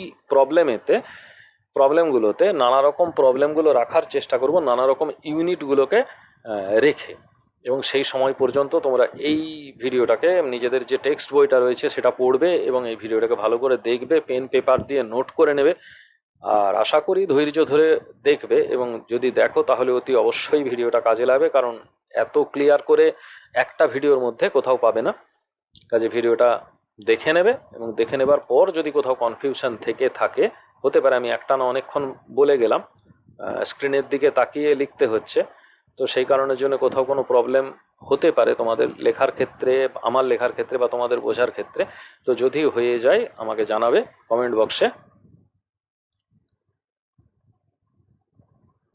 প্রবলেমগুলোতে নানা রকম প্রবলেমগুলো রাখার চেষ্টা করব, নানা রকম ইউনিটগুলোকে রেখে। এবং সেই সময় পর্যন্ত তোমরা এই ভিডিওটাকে, নিজেদের যে টেক্সট বইটা রয়েছে সেটা পড়বে এবং এই ভিডিওটাকে ভালো করে দেখবে, পেন পেপার দিয়ে নোট করে নেবে। আর আশা করি ধৈর্য ধরে দেখবে, এবং যদি দেখো তাহলে অতি অবশ্যই ভিডিওটা কাজে লাগবে, কারণ এত ক্লিয়ার করে একটা ভিডিওর মধ্যে কোথাও পাবে না। কাজে ভিডিওটা দেখে নেবে, এবং দেখে নেবার পর যদি কোথাও কনফিউশন থেকে থাকে, হতে পারে আমি একটা না অনেকক্ষণ বলে গেলাম, স্ক্রিনের দিকে তাকিয়ে লিখতে হচ্ছে, তো সেই কারণের জন্য কোথাও কোনো প্রবলেম হতে পারে তোমাদের লেখার ক্ষেত্রে, আমার লেখার ক্ষেত্রে বা তোমাদের বোঝার ক্ষেত্রে। তো যদি হয়ে যায় আমাকে জানাবে কমেন্ট বক্সে।